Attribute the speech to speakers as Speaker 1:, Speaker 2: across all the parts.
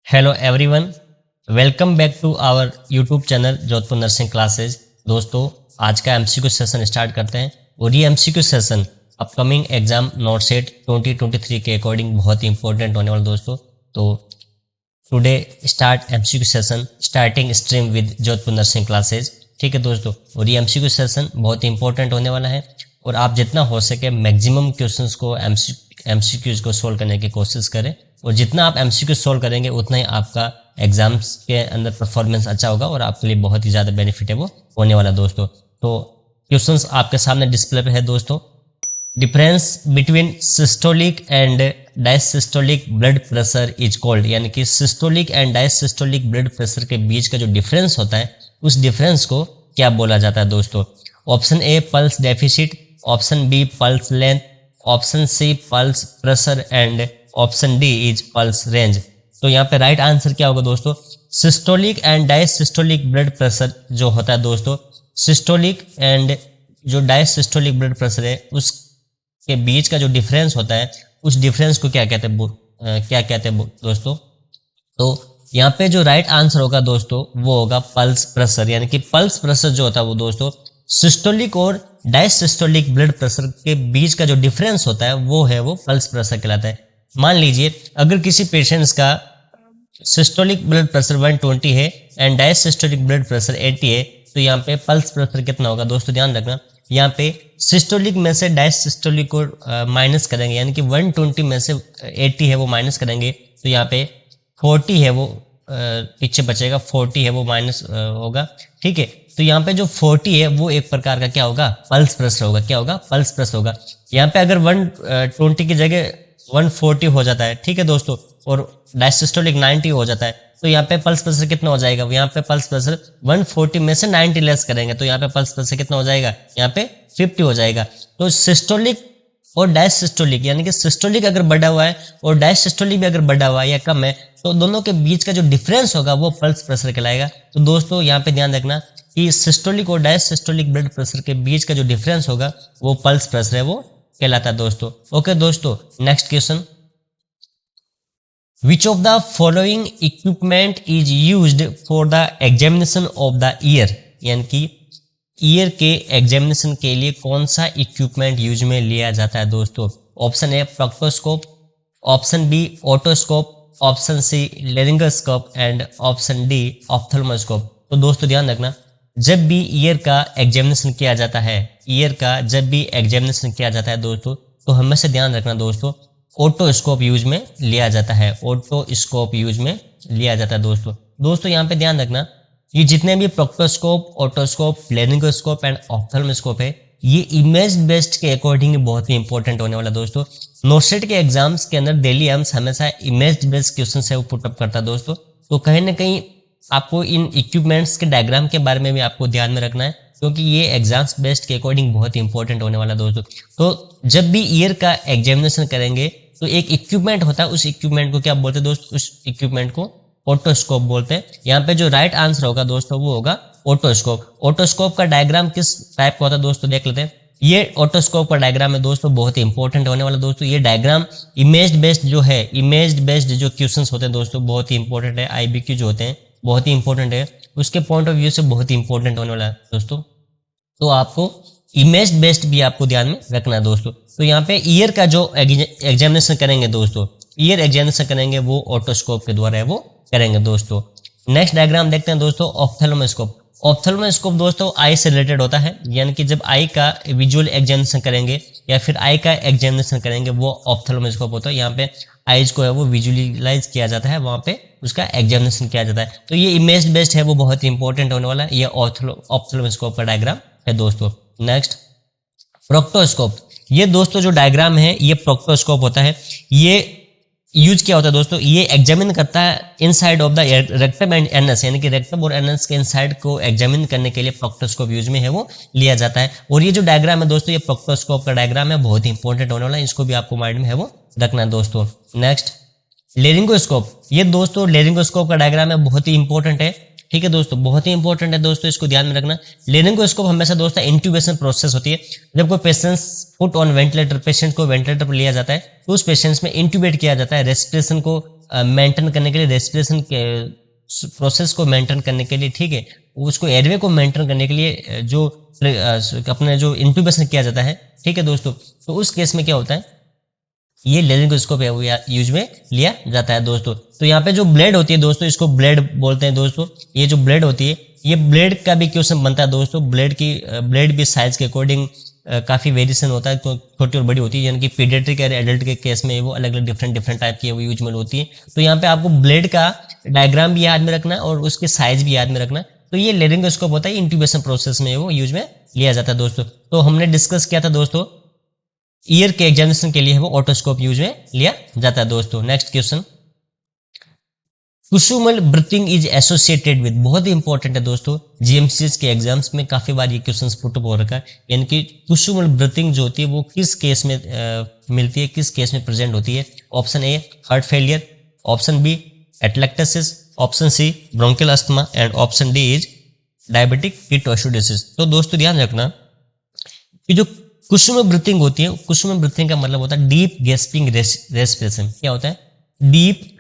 Speaker 1: Hello everyone, welcome back to our YouTube channel Jodhpur nursing classes. दोस्तों, आज का MCQ session start करते हैं और ये MCQ session upcoming exam not set 2023 के अकॉर्डिंग बहुत ही इंपॉर्टेंट होने वाला दोस्तों। तो today start MCQ session starting stream with Jodhpur nursing classes. ठीक है दोस्तों, और ये एमसीक्यू सेशन बहुत ही इंपॉर्टेंट होने वाला है और आप जितना हो सके मैक्सिमम क्वेश्चंस को एमसीक्यूज को सोल्व करने की कोशिश करें और जितना आप एमसीक्यू सोल्व करेंगे उतना ही आपका एग्जाम्स के अंदर परफॉर्मेंस अच्छा होगा और आपके लिए बहुत ही ज़्यादा बेनिफिट है वो होने वाला दोस्तों। तो क्वेश्चंस आपके सामने डिस्प्ले पे है दोस्तों। Difference between systolic and diastolic blood pressure is called, यानी कि systolic and diastolic blood pressure के बीच का जो डिफरेंस होता है उस डिफरेंस को क्या बोला जाता है दोस्तों। Option A pulse deficit, option B pulse length, option C pulse pressure and option D is pulse range. तो यहाँ पे राइट आंसर क्या होगा दोस्तों। Systolic and diastolic blood pressure जो होता है दोस्तों, सिस्टोलिक एंड जो डायसिस्टोलिक ब्लड प्रेशर है उसके बीच का जो डिफरेंस होता है उस डिफरेंस को क्या कहते हैं दोस्तों। तो यहाँ पे जो राइट आंसर होगा दोस्तों वो होगा पल्स प्रेशर, यानी कि पल्स प्रेशर जो होता है वो दोस्तों सिस्टोलिक और डायसिस्टोलिक ब्लड प्रेशर के बीच का जो डिफरेंस होता है वो पल्स प्रेशर कहलाता है। मान लीजिए अगर किसी पेशेंट्स का सिस्टोलिक ब्लड प्रेशर 120 है एंड डायसिस्टोलिक ब्लड प्रेशर 80 है, तो यहाँ पे पल्स प्रेशर कितना होगा दोस्तों, ध्यान रखना। यहाँ पे सिस्टोलिक में से डायसिस्टोलिक को माइनस करेंगे, यानी कि 120 में से 80 है वो माइनस करेंगे, तो यहाँ पे 40 है वो पीछे बचेगा, 40 है वो माइनस होगा। ठीक है, तो यहाँ पे जो 40 है वो एक प्रकार का क्या होगा, पल्स प्रेशर होगा। क्या होगा, पल्स प्रेशर होगा। यहाँ पे अगर 120 की जगह 140 हो जाता है, ठीक है दोस्तों, और डायसिस्टोलिक 90 हो जाता है, तो यहाँ पे पल्स प्रेशर कितना हो जाएगा। यहाँ पे पल्स प्रेशर 140 में से 90 लेस करेंगे तो यहाँ पे पल्स प्रेशर कितना हो जाएगा, यहाँ पे 50 हो जाएगा। तो सिस्टोलिक और डायसिस्टोलिक, यानी कि सिस्टोलिक अगर बढ़ा हुआ है और डायसिस्टोलिक भी अगर बढ़ा हुआ है या कम है, तो दोनों के बीच का जो डिफरेंस होगा वो पल्स प्रेशर कहलाएगा। तो दोस्तों यहाँ पे ध्यान रखना कि सिस्टोलिक और डायसिस्टोलिक ब्लड प्रेशर के बीच का जो डिफरेंस होगा वो पल्स प्रेशर है वो कहलाता है दोस्तों। ओके दोस्तों, next question. Which of the following equipment is used for the examination of the year, यानी कि ईयर के एग्जामिनेशन के लिए कौन सा इक्विपमेंट यूज में लिया जाता है दोस्तों। Option A proctoscope, option B otoscope, option C laryngoscope and option D ophthalmoscope. तो दोस्तों ध्यान रखना, जब भी ईयर का एग्जामिनेशन किया जाता है, दोस्तों, तो हमेशा ध्यान रखना दोस्तों ओटोस्कोप यूज में लिया जाता है, ओटोस्कोप यूज में लिया जाता है दोस्तों यहाँ पे ध्यान रखना, ये जितने भी proctoscope, otoscope, laryngoscope and ophthalmoscope है, ये इमेज बेस्ड के अकॉर्डिंग बहुत ही इंपॉर्टेंट होने वाला दोस्तों। नोटसेट के एग्जाम्स के अंदर डेली एम्स हमेशा इमेज बेस्ड क्वेश्चन है वो पुटअप करता है दोस्तों। तो कहीं ना कहीं आपको इन इक्विपमेंट्स के डायग्राम के बारे में भी आपको ध्यान में रखना है, क्योंकि ये एग्जाम्स बेस्ड के अकॉर्डिंग बहुत ही इंपॉर्टेंट होने वाला दोस्तों। तो जब भी ईयर का एग्जामिनेशन करेंगे तो एक इक्विपमेंट होता है, उस इक्विपमेंट को क्या बोलते हैं दोस्तों, उस इक्विपमेंट को ओटोस्कोप बोलते हैं। यहाँ पे जो राइट आंसर होगा दोस्तों वो होगा ओटोस्कोप। ओटोस्कोप का डायग्राम किस टाइप का होता है दोस्तों, देख लेते हैं। ये ओटोस्कोप का डायग्राम है दोस्तों, बहुत ही इंपॉर्टेंट होने वाला दोस्तों। ये डायग्राम इमेज बेस्ड जो क्वेश्चंस होते हैं दोस्तों बहुत ही इंपॉर्टेंट है। आईबीक्यू जो होते हैं बहुत ही इंपॉर्टेंट है, उसके पॉइंट ऑफ व्यू से बहुत ही इंपॉर्टेंट होने वाला है दोस्तों। तो आपको इमेज बेस्ड भी आपको ध्यान में रखना है दोस्तों। तो यहाँ पे ईयर का जो एग्जामिनेशन करेंगे दोस्तों, ईयर एग्जामिनेशन करेंगे वो ऑटोस्कोप के द्वारा है वो करेंगे दोस्तों। नेक्स्ट डायग्राम देखते हैं दोस्तों, ऑप्थेल्मोस्कोप। ऑप्थेल्मोस्कोप दोस्तों आई से रिलेटेड होता है, यानी कि जब आई का विजुअल एग्जामिनेशन करेंगे या फिर आई का एग्जामिनेशन करेंगे वो ऑप्थेल्मोस्कोप होता है। यहाँ पे आईज को है वो विजुअलाइज किया जाता है, वहाँ पे उसका एग्जामिनेशन किया जाता है। तो ये इमेज बेस्ड है वो बहुत ही इंपॉर्टेंट होने वाला है, ये ऑप्थेल्मोस्कोप का डायग्राम है दोस्तों। Next proctoscope. ये दोस्तों जो डायग्राम है ये प्रोक्टोस्कोप होता है। ये यूज क्या होता है दोस्तों, ये एग्जामिन करता है inside of the rectum and anus, यानी कि रेक्टम और एनस के इनसाइड को एग्जामिन करने के लिए प्रोक्टोस्कोप यूज में है वो लिया जाता है। और ये जो डायग्राम है दोस्तों ये प्रोक्टोस्कोप का डायग्राम है, बहुत ही इंपॉर्टेंट होने वाला है, इसको भी आपको माइंड में है वो रखना है दोस्तों। Next laryngoscope. ये दोस्तों लेरिंगोस्कोप का डायग्राम है, बहुत ही इंपॉर्टेंट है। ठीक है दोस्तों, बहुत ही इंपॉर्टेंट है दोस्तों, इसको ध्यान में रखना। लेरिंगोस्कोप हमेशा दोस्तों इंट्यूबेशन प्रोसेस होती है, जब कोई patient put on ventilator, patient को वेंटिलेटर पर लिया जाता है तो उस पेशेंट्स में इंट्यूबेट किया जाता है, रेस्पिरेशन को मेंटेन करने के लिए, रेस्पिरेशन के प्रोसेस को मेंटेन करने के लिए, ठीक है, उसको एयरवे को मेंटेन करने के लिए जो अपने जो इंट्यूबेशन किया जाता है, ठीक है दोस्तों, तो उस केस में क्या होता है, ये लेरिंगोस्कोप है वो यूज में लिया जाता है दोस्तों। तो यहाँ पे जो ब्लेड होती है दोस्तों, इसको ब्लेड बोलते हैं दोस्तों। ये जो ब्लेड होती है, ये ब्लेड का भी क्वेश्चन बनता है दोस्तों। ब्लेड भी साइज के अकॉर्डिंग काफी वेरिएशन होता है, तो छोटी और बड़ी होती है, यानी कि पीडियाट्रिक और एडल्ट के केस में वो अलग अलग डिफरेंट टाइप की वो यूज में होती है। तो यहाँ पे आपको ब्लेड का डायग्राम भी याद में रखना और उसके साइज भी याद में रखना। तो ये लेरिंगोस्कोप होता है, इंट्यूबेशन प्रोसेस में वो यूज में लिया जाता है दोस्तों। तो हमने डिस्कस किया था दोस्तों, ईयर के एग्जामिनेशन के लिए वो ऑटोस्कोप यूज में लिया जाता है दोस्तों। Next question, Kussmaul breathing is associated with, बहुत ही इंपॉर्टेंट है दोस्तों, जीएमसीएस के एग्जाम्स में काफी बार ये क्वेश्चन पुट हो रखा है। यानी कि कुसुमल ब्रीथिंग जो होती है वो किस केस में मिलती है, किस केस में प्रेजेंट होती है? Option A heart failure, option B atelectasis, option C bronchial asthma and option D is diabetic ketoacidosis. तो दोस्तों ध्यान रखना कि जो कुसुमल ब्रीथिंग होती है, कुसुमल ब्रीथिंग का मतलब होता है डीप गैस्पिंग रेस्पिरेशन। क्या होता है? डीप,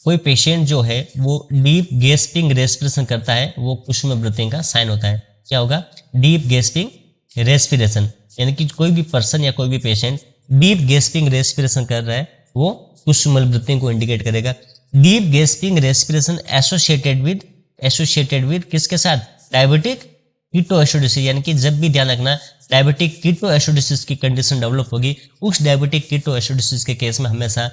Speaker 1: कोई पेशेंट जो है वो डीप गैस्पिंग रेस्पिरेशन करता है, वो कुसुमल ब्रीथिंग का साइन होता है। क्या होगा? Deep gasping respiration. यानी कि कोई भी पर्सन या कोई भी पेशेंट डीप गैस्पिंग रेस्पिरेशन कर रहा है, वो कुसुमल ब्रीथिंग को इंडिकेट करेगा। Deep gasping respiration associated with किसके साथ? Diabetic ketoacidosis. यानी कि जब भी ध्यान रखना, डायबिटिक कीटोएसिडोसिस की कंडीशन डेवलप होगी, उस डायबिटिक कीटोएसिडोसिस के केस में हमेशा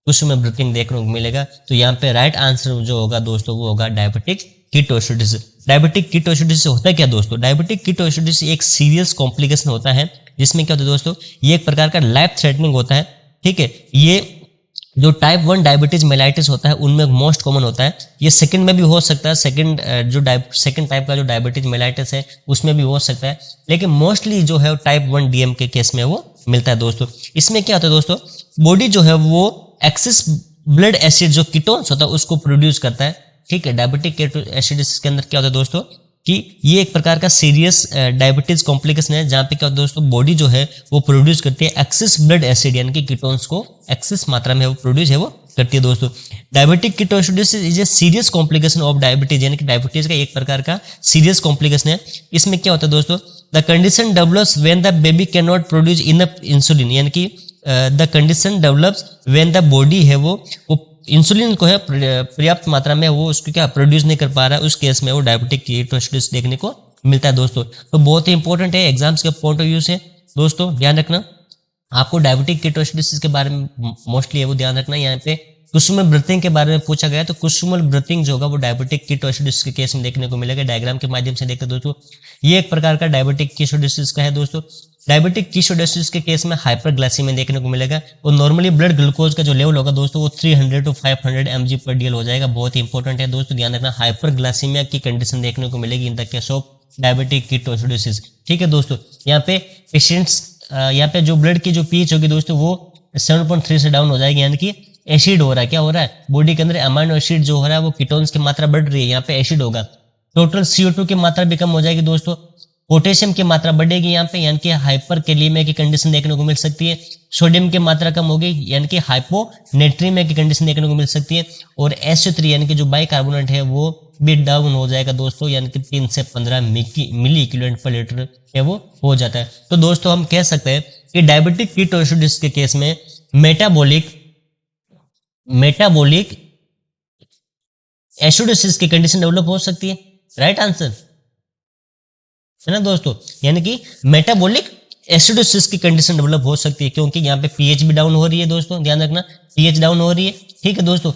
Speaker 1: कुसुमल ब्रीथिंग देखने को मिलेगा। तो यहाँ पे राइट आंसर जो होगा दोस्तों वो होगा डायबिटिक कीटोएसिडोसिस। डायबिटिक कीटोएसिडोसिस होता है क्या दोस्तों? डायबिटिक कीटोएसिडोसिस एक सीरियस कॉम्प्लिकेशन होता है, जिसमें क्या होता है दोस्तों, ये एक प्रकार का लाइफ थ्रेटनिंग होता है, ठीक है। ये जो टाइप 1 डायबिटीज मेलाइटिस होता है उनमें मोस्ट कॉमन होता है। ये सेकंड में भी हो सकता है, सेकंड टाइप का जो डायबिटीज मेलाइटिस है उसमें भी हो सकता है, लेकिन मोस्टली जो है टाइप 1 डीएम के केस में वो मिलता है दोस्तों। इसमें क्या होता है दोस्तों, बॉडी जो है वो एक्सेस ब्लड एसिड जो कीटोन्स होता है उसको प्रोड्यूस करता है, ठीक है। डायबिटिक कीटोएसिडोसिस के अंदर क्या होता है दोस्तों कि ये एक प्रकार का सीरियस डायबिटीज कॉम्प्लिकेशन है, जहां पे क्या होता है दोस्तों, बॉडी जो है वो प्रोड्यूस करती है एक्सेस ब्लड एसिड, यानी कि कीटोन्स को एक्सेस मात्रा में वो प्रोड्यूस है वो करती है दोस्तों। Diabetic ketoacidosis is a serious complication of diabetes, यानी कि डायबिटीज का एक प्रकार का सीरियस कॉम्प्लिकेशन है। इसमें क्या होता है दोस्तों, the condition develops when the baby can not produce enough insulin, यानी कि the condition develops when the body है वो इंसुलिन को है पर्याप्त मात्रा में वो उसको क्या प्रोड्यूस नहीं कर पा रहा है, उस केस में वो डायबिटिक कीटोएसिडोसिस देखने को मिलता है दोस्तों। तो बहुत ही इंपॉर्टेंट है एग्जाम्स के पॉइंट ऑफ व्यू से दोस्तों, ध्यान रखना। आपको डायबिटिक कीटोएसिडोसिस के बारे में मोस्टली है वो ध्यान रखना। यहाँ पे कुसुमल ब्रीथिंग के बारे में पूछा गया, तो कुसुमल ब्रीथिंग जो होगा वो डायबिटिक कीटोएसिडोसिस के केस में देखने को मिलेगा। डायग्राम के माध्यम से देखते दोस्तों, ये एक प्रकार का डायबिटिक कीटोएसिडोसिस का है दोस्तों। डायबिटिक कीटोएसिडोसिस के केस में हाइपरग्लाइसीमिया देखने को मिलेगा, और नॉर्मली ब्लड ग्लूकोज का जो लेवल होगा दोस्तों वो 300 to 500 mg पर DL हो जाएगा। बहुत ही इंपॉर्टेंट है दोस्तों, ध्यान रखना। हाइपरग्लाइसीमिया की कंडीशन देखने को मिलेगी in the case of diabetic ketoacidosis, ठीक है दोस्तों। यहाँ पे पेशेंट्स यहाँ पे जो ब्लड की जो पीएच होगी दोस्तों वो 7.3 से डाउन हो जाएगी, यानी कि एसिड हो रहा है। क्या हो रहा है? बॉडी के अंदर अमाइनो एसिड जो हो रहा है वो कीटोन्स की मात्रा बढ़ रही है, यहाँ पे एसिड होगा। टोटल CO2 की मात्रा भी कम हो जाएगी दोस्तों। पोटेशियम की मात्रा बढ़ेगी यहाँ पे, यानी कि हाइपरकैलिमिया की कंडीशन देखने को मिल सकती है। सोडियम की मात्रा कम होगी, यानी कि हाइपोनेट्रीमिया की कंडीशन देखने को मिल सकती है। और SO3 यानी कि जो बाइकार्बोनेट है वो भी डाउन हो जाएगा दोस्तों, यानी कि 3 से 15 मिली इक्विवेलेंट पर लीटर है वो हो जाता है। तो दोस्तों हम कह सकते हैं कि डायबिटिक कीटोएसिडोसिस के केस में मेटाबॉलिक एसिडोसिस की कंडीशन डेवलप हो सकती है। राइट आंसर है ना दोस्तों, यानी कि मेटाबॉलिक एसिडोसिस की कंडीशन डेवलप हो सकती है, क्योंकि यहाँ पे पीएच भी डाउन हो रही है दोस्तों, ध्यान रखना। पीएच डाउन हो रही है, ठीक है दोस्तों।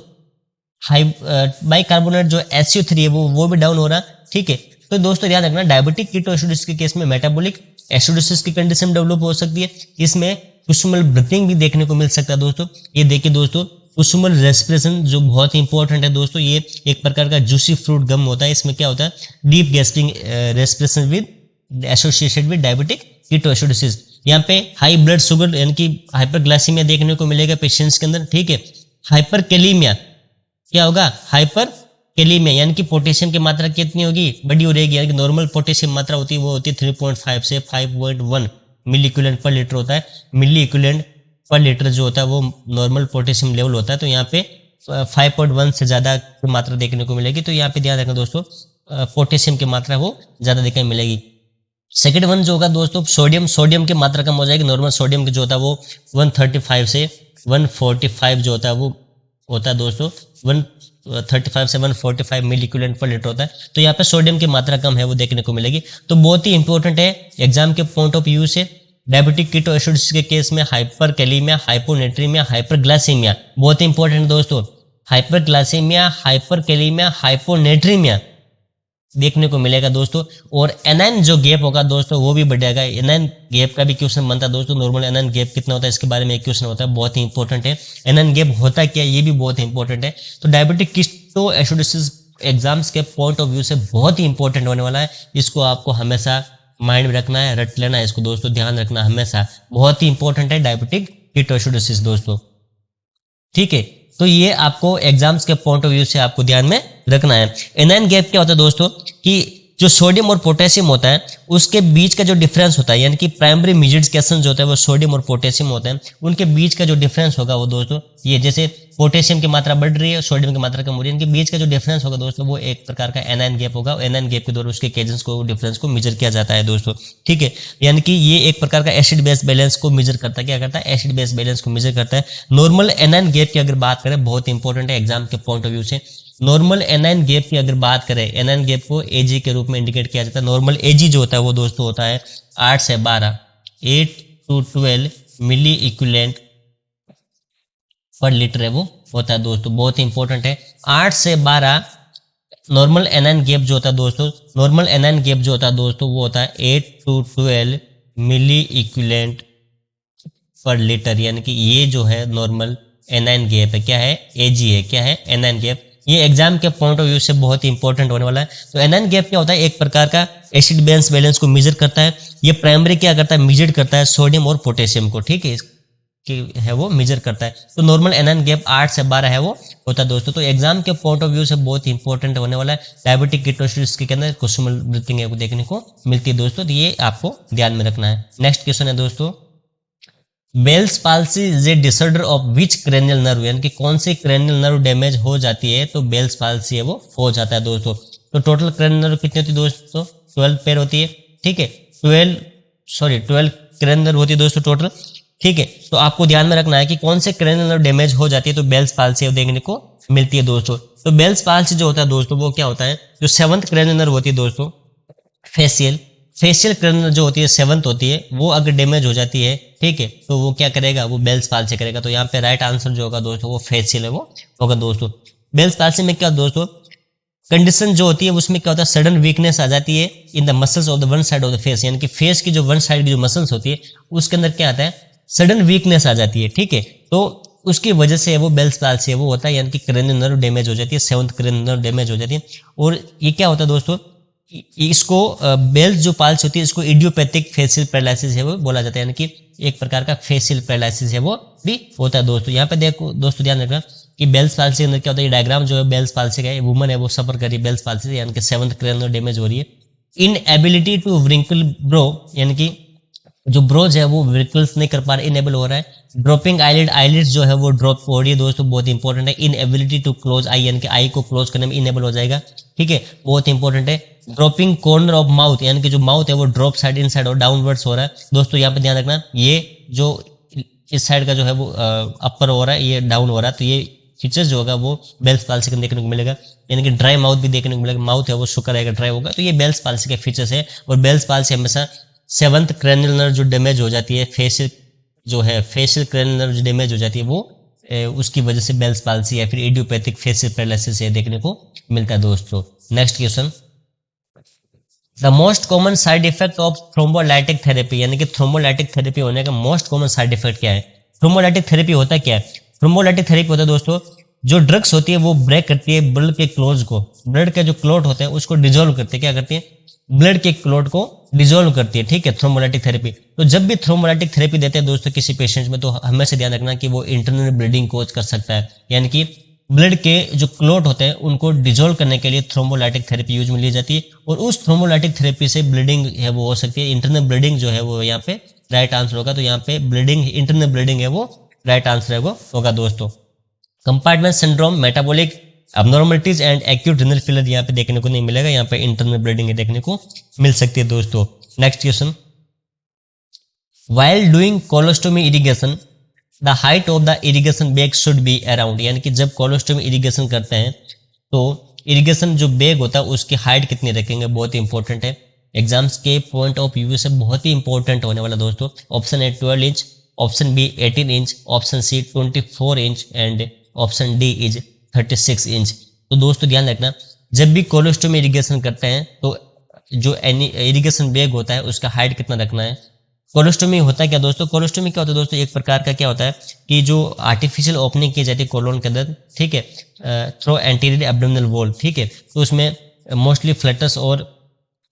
Speaker 1: बाइकार्बोनेट जो SO3 है वो भी डाउन हो रहा, ठीक है। तो दोस्तों ध्यान रखना, डायबिटिक कीटोएसिडोसिस के केस में मेटाबॉलिक एसिडोसिस की कंडीशन डेवलप हो सकती है। इसमें कुसुमल ब्रीथिंग भी देखने को मिल सकता है दोस्तों। ये देखिए दोस्तों, कुसुमल रेस्पिरेशन जो बहुत ही इंपॉर्टेंट है दोस्तों, ये एक प्रकार का जूसी फ्रूट गम होता है। इसमें क्या होता है? Deep gasping respiration with associated with diabetic ketoacidosis. यहाँ पे हाई ब्लड शुगर यानी कि हाइपरग्लाइसीमिया देखने को मिलेगा पेशेंट्स के अंदर, ठीक है। हाइपरकैलिमिया क्या होगा? हाइपरकैलिमिया यानी कि पोटेशियम की मात्रा कितनी होगी? बड़ी हो रहेगी, यानी कि नॉर्मल पोटेशियम मात्रा होती है वो होती है 3.5 से 5.1 मिली इक्विवेलेंट पर लीटर होता है। मिली इक्विवेलेंट पर लीटर जो होता है वो नॉर्मल पोटेशियम लेवल होता है, तो यहाँ पे 5.1 से ज़्यादा की मात्रा देखने को मिलेगी। तो यहाँ पे ध्यान रखना दोस्तों, पोटेशियम की मात्रा वो ज़्यादा देखने को मिलेगी। सेकेंड वन जो होगा दोस्तों सोडियम की मात्रा कम हो जाएगी। नॉर्मल सोडियम की जो होता है वो 135 से 145 जो होता है वो होता है दोस्तों 135 से 145 मिली इक्विवेलेंट पर लीटर होता है। तो यहाँ पे सोडियम की मात्रा कम है वो देखने को मिलेगी। तो बहुत ही इंपॉर्टेंट है एग्जाम के पॉइंट ऑफ व्यू से। डायबिटिक कीटोएसिडोसिस के केस में हाइपरकैलेमिया, हाइपोनेट्रीमिया, हाइपरग्लाइसीमिया बहुत ही इंपॉर्टेंट है दोस्तों। हाइपरग्लाइसीमिया, हाइपरकैलेमिया, हाइपोनेट्रीमिया देखने को मिलेगा दोस्तों। और एनाइन जो गैप होगा दोस्तों वो भी बढ़ेगा। एनाइन गैप का भी क्वेश्चन बनता है दोस्तों। नॉर्मल एनाइन गैप कितना होता है इसके बारे में एक क्वेश्चन होता है, बहुत ही इंपॉर्टेंट है। एनाइन गैप होता क्या है ये भी बहुत ही इंपॉर्टेंट है। तो डायबिटिक कीटोएसिडोसिस एग्जाम्स के पॉइंट ऑफ व्यू से बहुत ही इंपॉर्टेंट होने वाला है। इसको आपको हमेशा माइंड में रखना है, रट लेना है इसको दोस्तों, ध्यान रखना हमेशा, बहुत ही इंपॉर्टेंट है डायबिटिक कीटोएसिडोसिस दोस्तों, ठीक है। तो ये आपको एग्जाम्स के पॉइंट ऑफ व्यू से आपको ध्यान में रखना है। एनाइन गैप क्या होता है दोस्तों कि जो सोडियम और पोटेशियम होता है उसके बीच का जो डिफरेंस होता है, यानी कि प्राइमरी मेजर्ड क्वेश्चन जो होता है वो सोडियम और पोटेशियम होते हैं, उनके बीच का जो डिफरेंस होगा वो दोस्तों ये, जैसे पोटेशियम की मात्रा बढ़ रही है, सोडियम की मात्रा कम हो रही है, इनके बीच का जो डिफरेंस होगा दोस्तों वो एक प्रकार का एनाइन गैप होगा। एनाइन गैप के द्वारा उसके केजेंस को, डिफरेंस को मेजर किया जाता है दोस्तों, ठीक है। यानी कि ये एक प्रकार का एसिड बेस बैलेंस को मेजर करता है। क्या करता है? एसिड बेस बैलेंस को मेजर करता है। नॉर्मल एनाइन गैप की अगर बात करें, बहुत इंपॉर्टेंट है एग्जाम के पॉइंट ऑफ व्यू से। नॉर्मल एनाइन गैप की अगर बात करें, एनाइन गैप को एजी के रूप में इंडिकेट किया जाता है। नॉर्मल एजी जो होता है वो दोस्तों होता है 8 से 12, 8 to 12 milliequivalent per litre है वो होता है दोस्तों, बहुत ही इंपॉर्टेंट है। 8 से 12 नॉर्मल एनाइन गैप जो होता है दोस्तों, नॉर्मल एनाइन गैप जो होता है दोस्तों वो होता है 8 to 12 milliequivalent per litre, यानी कि ये जो है नॉर्मल एनाइन गैप है। क्या है? एजी है। क्या है? Anion gap. ये एग्जाम के पॉइंट ऑफ व्यू से बहुत ही इंपॉर्टेंट होने वाला है। तो एनाइन गैप क्या होता है? एक प्रकार का एसिड बेस बैलेंस को मेजर करता है। ये प्राइमरी क्या करता है? मेजर करता है सोडियम और पोटेशियम को, ठीक है, कि है वो मेजर करता है। तो नॉर्मल एनाइन गैप 8 से 12 है वो होता है दोस्तों। तो एग्जाम के पॉइंट ऑफ व्यू से बहुत ही इंपॉर्टेंट होने वाला है। डायबिटिक कीटोसिस के अंदर क्वेश्चन ब्रीथिंग है वो देखने को मिलती है दोस्तों, तो ये आपको ध्यान में रखना है। नेक्स्ट क्वेश्चन है दोस्तों, Bell's palsy is a disorder of which cranial nerve, यानी कि कौन सी क्रेनियल नर्व डैमेज हो जाती है तो बेल्स पाल्सी है वो हो जाता है दोस्तों। तो टोटल क्रेनियल नर्व कितनी होती है दोस्तों? 12 पेयर होती है, ठीक है। 12 क्रेनियल नर्व होती है दोस्तों टोटल, ठीक है। तो आपको ध्यान में रखना है कि कौन से क्रेनियल नर्व डैमेज हो जाती है तो बेल्स पाल्सी देखने को मिलती है दोस्तों। तो बेल्स पाल्सी जो होता है दोस्तों वो क्या होता है? जो 7th क्रेनियल नर्व होती है दोस्तों, फेशियल क्रेनियल जो होती है 7th होती है, वो अगर डैमेज हो जाती है, ठीक है, तो वो क्या करेगा? वो बेल्स पाल्सी करेगा। तो यहाँ पे राइट आंसर जो होगा दोस्तों वो फेशियल है वो होगा दोस्तों। बेल्स पाल्सी में क्या दोस्तों कंडीशन जो होती है उसमें क्या होता है? सडन वीकनेस आ जाती है in the muscles of the one side of the face, यानी कि फेस की जो वन साइड की जो मसल्स होती है उसके अंदर क्या आता है? सडन वीकनेस आ जाती है, ठीक है। तो उसकी वजह से वो बेल्स पाल्सी वो होता है, यानी कि क्रेनियल नर्व डैमेज हो जाती है, 7th क्रेनियल नर्व डैमेज हो जाती है। और ये क्या होता है दोस्तों, इसको बेल्स जो पाल्सी होती है इसको इडियोपैथिक फेशियल पैरालिसिस है वो बोला जाता है, यानी कि एक प्रकार का फेशियल पैरालिसिस है वो भी होता है दोस्तों। यहाँ पे देखो दोस्तों, ध्यान रखना कि बेल्स पाल्सी के अंदर क्या होता है, ये डायग्राम जो है बेल्स पाल्सी का है, वुमन है वो सफर कर रही है बेल्स पाल्सी से, यानी कि 7th क्रेनियल डैमेज हो रही है। इनएबिलिटी टू व्रिंकल ब्रो, यानी कि जो ब्रोज है वो व्रिंकल्स नहीं कर पा रहे, इनेबल हो रहा है। ड्रॉपिंग आईलिड्स जो है वो ड्रॉप हो रही है दोस्तों, बहुत इंपॉर्टेंट है। इनएबिलिटी टू क्लोज आई, यानी कि आई को क्लोज करने में इनेबल हो जाएगा, ठीक है, बहुत इंपॉर्टेंट है। ड्रॉपिंग कॉर्नर ऑफ माउथ, यानी कि जो माउथ है वो ड्रॉप साइड इन साइड और डाउनवर्ड्स हो रहा है दोस्तों। यहाँ पे ध्यान रखना, ये जो इस साइड का जो है वो अपर हो रहा है, ये डाउन हो रहा है, तो ये फीचर्स जो होगा वो बेल्स पाल्सी का देखने को मिलेगा। यानी कि ड्राई माउथ भी देखने को मिलेगा, माउथ है वो सूखा रहेगा, ड्राई होगा, तो ये बेल्स पाल्सी के फीचर्स है। और बेल्स पाल्सी हमेशा 7th क्रेनियल नर्व जो डैमेज हो जाती है, फेशियल क्रेनियल नर्व जो डैमेज हो जाती है वो उसकी वजह से बेल्स पाल्सी या फिर इडियोपैथिक फेशियल पैरालिसिस देखने को मिलता है दोस्तों। Next question, the most common side effect of thrombolytic therapy, यानी कि थ्रोम्बोलाइटिक थेरेपी होने का मोस्ट कॉमन साइड इफेक्ट क्या है? थ्रोम्बोलाइटिक थेरेपी होता क्या है? थ्रोम्बोलाइटिक थेरेपी होता है दोस्तों, जो ड्रग्स होती है वो ब्रेक करती है ब्लड के क्लोज को, ब्लड के जो क्लॉट होते हैं उसको डिजोल्व करती है। क्या करती है? ब्लड के क्लॉट को डिजोल्व करती है, ठीक है, थ्रोम्बोलाइटिक थेरेपी। तो जब भी थ्रोम्बोलाइटिक थेरेपी देते हैं दोस्तों किसी पेशेंट में, तो हमेशा ध्यान रखना कि वो इंटरनल ब्लीडिंग कोज कर सकता है, यानी कि ब्लड के जो क्लॉट होते हैं उनको डिजोल्व करने के लिए थ्रोम्बोलाइटिक थेरेपी यूज में ली जाती है। और उस थ्रोम्बोलाइटिक थेरेपी से ब्लीडिंग है वो हो सकती है, इंटरनल ब्लीडिंग जो है वो यहाँ पे राइट आंसर होगा। तो यहाँ पे ब्लीडिंग, इंटरनल ब्लीडिंग है वो राइट आंसर है वो होगा दोस्तों। Compartment syndrome, metabolic abnormalities and acute renal failure यहाँ पे देखने को नहीं मिलेगा, यहाँ पे इंटरनल ब्लीडिंग देखने को मिल सकती है दोस्तों। Next question, while doing colostomy irrigation the height of the irrigation bag should be around, यानी कि जब कोलोस्टोमी इरिगेशन करते हैं तो इरिगेशन जो बैग होता है उसकी हाइट कितनी रखेंगे, बहुत ही इंपॉर्टेंट है, एग्जाम्स के पॉइंट ऑफ व्यू से बहुत ही इंपॉर्टेंट होने वाला दोस्तों। Option A 12 inch, option B 18 inch, option C 24 inch and option D is 36 inch. तो दोस्तों ध्यान रखना, जब भी कोलोस्टोमी इरिगेशन करते हैं तो जो इरिगेशन बैग होता है उसका हाइट कितना रखना है। कोलोस्टोमी होता है क्या दोस्तों, कोलोस्टोमी क्या होता है दोस्तों, एक प्रकार का क्या होता है कि जो आर्टिफिशियल ओपनिंग की जाती है कोलोन के अंदर, ठीक है, थ्रू एंटीरियर एब्डोमिनल वॉल, ठीक है, तो उसमें मोस्टली फ्लैटस और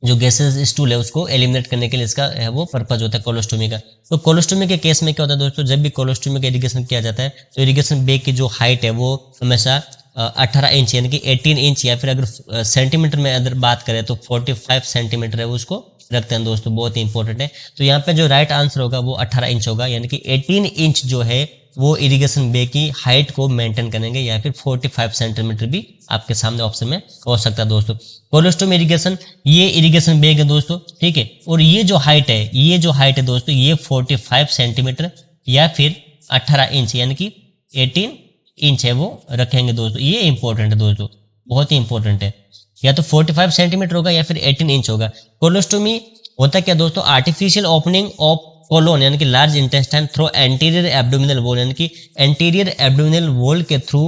Speaker 1: जो गैसेस स्टूल है उसको एलिमिनेट करने के लिए इसका है वो पर्पज होता है कोलोस्टोमी का। तो कोलोस्टोमी के केस में क्या होता है दोस्तों, जब भी कोलोस्टोमी का इरिगेशन किया जाता है तो इरिगेशन बैग की जो हाइट है वो हमेशा 18 इंच यानी कि 18 इंच, या फिर अगर सेंटीमीटर में अगर बात करें तो 45 सेंटीमीटर है वो उसको रखते हैं दोस्तों, बहुत ही इंपॉर्टेंट है। तो यहाँ पे जो राइट आंसर होगा वो 18 इंच होगा, यानी कि 18 इंच जो है वो इरिगेशन बे की हाइट को मेंटेन करेंगे, या फिर 45 सेंटीमीटर भी आपके सामने ऑप्शन में हो सकता है दोस्तों। कोलोस्टोमी इरिगेशन, ये इरिगेशन बैग है दोस्तों, ठीक है, और ये जो हाइट है, ये जो हाइट है दोस्तों ये 45 सेंटीमीटर या फिर 18 इंच यानी कि 18 इंच है वो रखेंगे दोस्तों। ये इंपॉर्टेंट है दोस्तों, बहुत ही इंपॉर्टेंट है, या तो 45 सेंटीमीटर होगा या फिर 18 इंच होगा। कोलोस्टोमी होता क्या दोस्तों, आर्टिफिशियल ओपनिंग ऑफ कोलोन यानी कि large intestine through anterior abdominal wall, यानी कि एंटीरियर एब्डोमिनल वॉल के थ्रू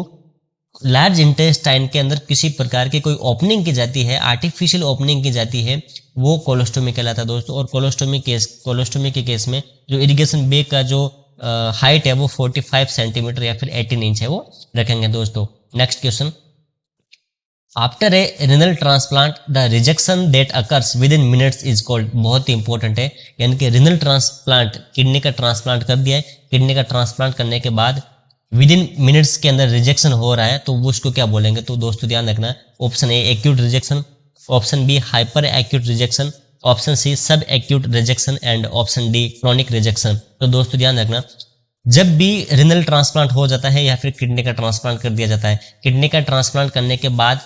Speaker 1: लार्ज इंटेस्टाइन के अंदर किसी प्रकार की कोई ओपनिंग की जाती है, आर्टिफिशियल ओपनिंग की जाती है, वो कोलोस्टोमी कहलाता है दोस्तों। और कोलोस्टोमी के केस में जो इरिगेशन बैग का जो हाइट है वो 45 सेंटीमीटर या फिर 18 इंच है वो रखेंगे दोस्तों। Next question, after a renal transplant the rejection that occurs with in minutes is called, बहुत ही इंपॉर्टेंट है, यानी कि रिनल ट्रांसप्लांट, किडनी का ट्रांसप्लांट कर दिया है, किडनी का ट्रांसप्लांट करने के बाद विद इन मिनट्स के अंदर रिजेक्शन हो रहा है तो वो उसको क्या बोलेंगे। तो दोस्तों ध्यान रखना, option A acute rejection, option B hyper acute rejection, option C sub acute rejection and option D chronic rejection. तो दोस्तों ध्यान रखना, जब भी रिनल ट्रांसप्लांट हो जाता है या फिर किडनी का ट्रांसप्लांट कर दिया जाता है, किडनी का ट्रांसप्लांट करने के बाद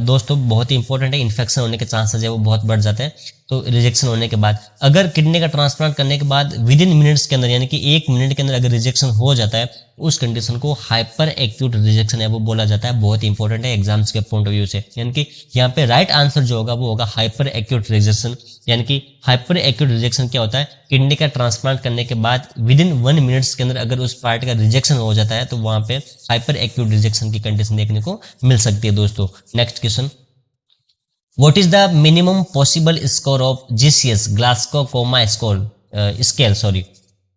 Speaker 1: दोस्तों बहुत ही इंपॉर्टेंट है, इन्फेक्शन होने के चांसेस है वो बहुत बढ़ जाते हैं। तो रिजेक्शन होने के बाद, अगर किडनी का ट्रांसप्लांट करने के बाद विद इन मिनट्स के अंदर यानी कि 1 मिनट के अंदर अगर रिजेक्शन हो जाता है, उस कंडीशन को हाइपर एक्यूट रिजेक्शन है वो बोला जाता है, बहुत ही इंपॉर्टेंट है एग्जाम्स के पॉइंट ऑफ व्यू से। यानी कि यहाँ पे राइट आंसर जो होगा वो होगा हाइपर एक्यूट रिजेक्शन। यानी कि हाइपर एक्यूट रिजेक्शन क्या होता है, किडनी का ट्रांसप्लांट करने के बाद विद इन 1 मिनट्स के अंदर अगर उस पार्ट का रिजेक्शन हो जाता है तो वहां पे हाइपर एक्यूट रिजेक्शन की कंडीशन देखने को मिल सकती है दोस्तों। Next question, what is the minimum possible score of GCS Glasgow coma scale sorry,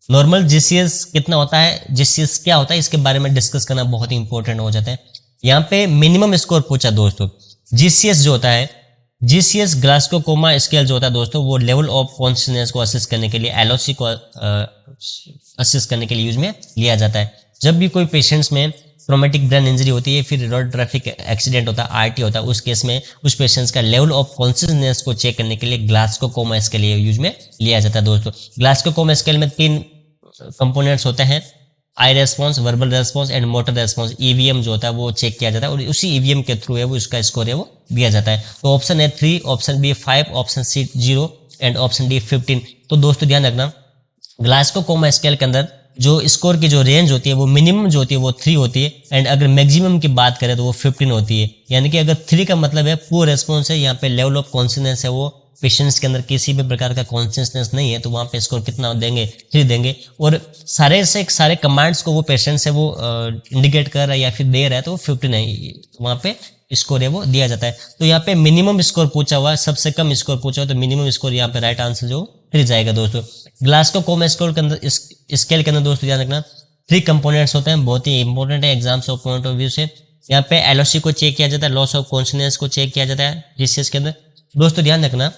Speaker 1: normal GCS कितना होता है, जीसीएस क्या होता है, इसके बारे में डिस्कस करना बहुत ही इंपॉर्टेंट हो जाता है। यहाँ पे मिनिमम स्कोर पूछा दोस्तों, जीसीएस जो होता है, जीसीएस ग्लासगो कोमा स्केल जो होता है दोस्तों, वो लेवल ऑफ कॉन्शियसनेस को असिस्ट करने के लिए, एलओसी को असिस्ट करने के लिए यूज में लिया जाता है। जब भी कोई पेशेंट्स में ट्रॉमेटिक ब्रेन इंजरी होती है, फिर रोड ट्रैफिक एक्सीडेंट होता है, आरटी होता है, उस केस में उस पेशेंट्स का लेवल ऑफ कॉन्शियसनेस को चेक करने के लिए ग्लासगो कोमा स्केल लिए यूज में लिया जाता है दोस्तों। ग्लासगो कोमा स्केल में 3 कंपोनेंट्स होते हैं, eye response, verbal response and motor response. EVM जो होता है वो चेक किया जाता है और उसी ईवीएम के थ्रू है वो इसका स्कोर है वो दिया जाता है। तो option A 3, option B 5, option C 0 and option D 15। तो दोस्तों ध्यान रखना, ग्लासगो कोमा स्केल के अंदर जो स्कोर की जो रेंज होती है वो मिनिमम जो होती है वो 3 होती है, एंड अगर मैक्सिमम की बात करें तो वो 15 होती है। यानी कि अगर 3 का मतलब है पुअर रेस्पॉन्स है, यहाँ पे लेवल ऑफ कॉन्शियसनेस है वो पेशेंट्स के अंदर किसी भी प्रकार का कॉन्शियसनेस नहीं है, तो वहाँ पे स्कोर कितना देंगे, 3 देंगे। और सारे से सारे कमांड्स को वो पेशेंट से वो इंडिकेट कर रहा है या फिर दे रहा है तो 15 है, वहाँ पे स्कोर है वो दिया जाता है। तो यहाँ पे मिनिमम स्कोर पूछा हुआ है, सबसे कम स्कोर पूछा हुआ, तो मिनिमम स्कोर यहाँ पे राइट आंसर जो 3 जाएगा दोस्तों। ग्लासगो कोमा स्केल के अंदर, स्केल के अंदर दोस्तों ध्यान रखना 3 कंपोनेंट्स होते हैं, बहुत ही इंपॉर्टेंट है exams of point of view से। यहाँ पे एलओसी को चेक किया जाता है, लॉस ऑफ कॉन्शियसनेस को चेक किया जाता है जीसीएस के अंदर। दोस्तों ध्यान रखना,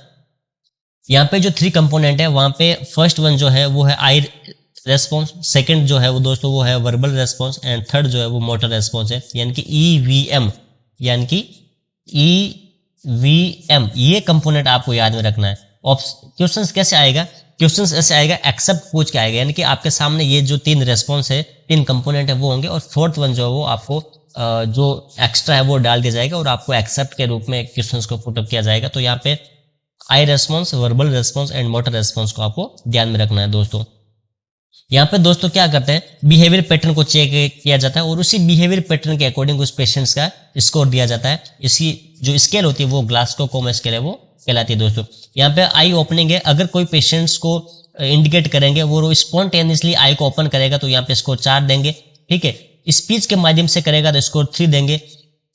Speaker 1: यहाँ पे जो 3 कंपोनेंट है वहाँ पे फर्स्ट वन जो है वो है आई रेस्पॉन्स, सेकंड जो है वो दोस्तों वो है वर्बल रेस्पॉन्स एंड थर्ड जो है वो मोटर रेस्पॉन्स है, यानी कि ईवीएम, यानी कि ईवीएम, ये कंपोनेंट आपको याद में रखना है। क्वेश्चंस कैसे आएगा, क्वेश्चंस ऐसे आएगा एक्सेप्ट पूछ के आएगा, यानी कि आपके सामने ये जो 3 रेस्पॉन्स है, 3 कंपोनेंट है वो होंगे, और फोर्थ वन जो है वो आपको जो एक्स्ट्रा है वो डाल दिया जाएगा और आपको एक्सेप्ट के रूप में क्वेश्चंस को पुटअप किया जाएगा। तो यहाँ पे eye response, verbal response and motor response को आपको ध्यान में रखना है दोस्तों। यहाँ पे दोस्तों क्या करते हैं, बिहेवियर पैटर्न को चेक किया जाता है और उसी बिहेवियर पैटर्न के अकॉर्डिंग उस पेशेंट्स का स्कोर दिया जाता है। इसकी जो स्केल होती है वो ग्लासको कोमा स्केल है वो कहलाती है दोस्तों। यहाँ पे आई ओपनिंग है, अगर कोई पेशेंट्स को इंडिकेट करेंगे वो स्पॉन्टेनियसली आई को ओपन करेगा तो यहाँ पे स्कोर 4 देंगे, ठीक है। स्पीच के माध्यम से करेगा तो स्कोर 3 देंगे।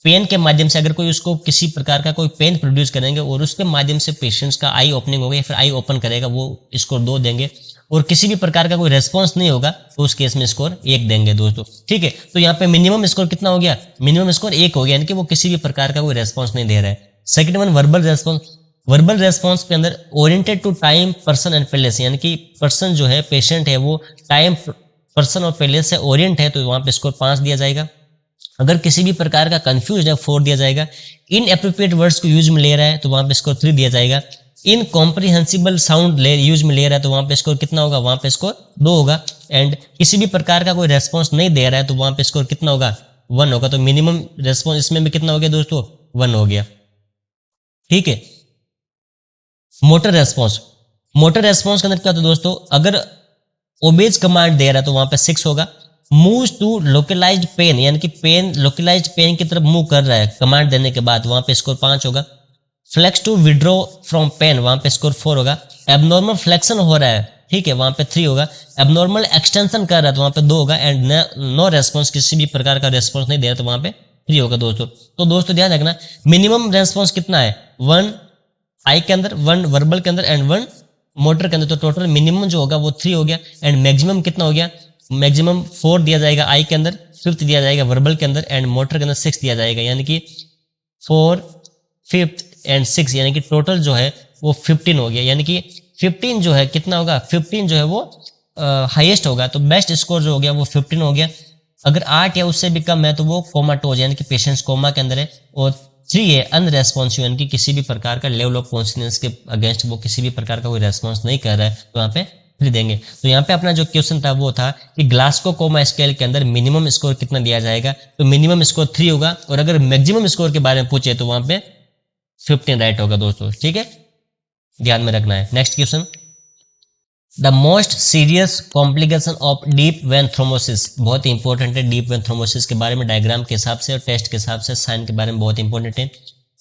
Speaker 1: पेन के माध्यम से अगर कोई उसको किसी प्रकार का कोई पेन प्रोड्यूस करेंगे और उसके माध्यम से पेशेंट्स का आई ओपनिंग होगा या फिर आई ओपन करेगा वो स्कोर 2 देंगे। और किसी भी प्रकार का कोई रेस्पॉन्स नहीं होगा तो उस केस में स्कोर 1 देंगे दोस्तों, ठीक है। तो यहाँ पे मिनिमम स्कोर कितना हो गया, मिनिमम स्कोर 1 हो गया, यानी कि वो किसी भी प्रकार का कोई रेस्पॉन्स नहीं दे रहा है। Second one verbal response. Verbal response के अंदर oriented to time, person and place, यानी कि पर्सन जो है पेशेंट है वो टाइम, पर्सन और प्लेस से ओरिएंट है तो वहां पे स्कोर 5 दिया जाएगा। अगर किसी भी प्रकार का कंफ्यूज है 4 दिया जाएगा। इन एप्रोप्रिएट वर्ड्स को यूज में ले रहा है तो वहां पे स्कोर 3 दिया जाएगा। इन कॉम्प्रिहेंसिबल साउंड यूज में ले रहा है तो वहां पे स्कोर कितना होगा, वहां पे स्कोर 2 होगा। एंड किसी भी प्रकार का कोई रेस्पॉन्स नहीं दे रहा है तो वहां पे स्कोर कितना होगा, 1 होगा। तो मिनिमम रेस्पॉन्स इसमें भी कितना हो गया दोस्तों, 1 हो गया, ठीक है। Motor response. मोटर रेस्पॉन्स के अंदर क्या होता है दोस्तों, अगर ओबेज कमांड दे रहा है तो वहां पे 6 होगा। मूव्स टू लोकलाइज्ड पेन, यानी कि पेन, लोकलाइज्ड पेन की तरफ मूव कर रहा है कमांड देने के बाद, वहां पे स्कोर 5 होगा। Flex to withdraw from pain, वहां पे स्कोर 4 होगा। एबनॉर्मल फ्लेक्शन हो रहा है, ठीक है, वहां पे 3 होगा। एबनॉर्मल एक्सटेंशन कर रहा है तो वहां पे 2 होगा। एंड नो रेस्पॉन्स, किसी भी प्रकार का रेस्पॉन्स नहीं दे रहा तो वहां पे 3 होगा दोस्तों। तो दोस्तों ध्यान रखना, मिनिमम रेस्पॉन्स कितना है, 1 आई के अंदर, 1 वर्बल के अंदर एंड 1 मोटर के अंदर। तो टोटल मिनिमम जो होगा वो 3 हो गया। एंड मैक्सिमम कितना हो गया, मैक्सिमम 4 दिया जाएगा आई के अंदर, 5th दिया जाएगा वर्बल के अंदर एंड मोटर के अंदर 6 दिया जाएगा, यानी कि 4, 5th एंड 6, यानी कि टोटल जो है वो 15 हो गया। यानी कि 15 जो है कितना होगा, 15 जो है वो हाईएस्ट होगा। तो बेस्ट स्कोर जो हो गया वो 15 हो गया। अगर 8 या उससे भी कम है तो वो कोमाटोज, यानी कि पेशेंट्स कोमा के अंदर है। और 3 है अनरेस्पॉन्सिव, यानी कि किसी भी प्रकार का लेवल ऑफ कॉन्शियसनेस के अगेंस्ट वो किसी भी प्रकार का कोई रेस्पॉन्स नहीं कर रहा है तो यहाँ पे 3 देंगे। तो यहाँ पे अपना जो क्वेश्चन था वो था कि ग्लासको कोमा स्केल के अंदर मिनिमम स्कोर कितना दिया जाएगा, तो मिनिमम स्कोर 3 होगा। और अगर मैक्सिमम स्कोर के बारे में पूछे तो वहां पे 15 राइट होगा दोस्तों, ठीक है, ध्यान में रखना है। Next question, the most serious complication of deep vein thrombosis, बहुत ही इंपॉर्टेंट है डीप वेन थ्रोम्बोसिस के बारे में, डायग्राम के हिसाब से और टेस्ट के हिसाब से साइन के बारे में बहुत इंपॉर्टेंट है।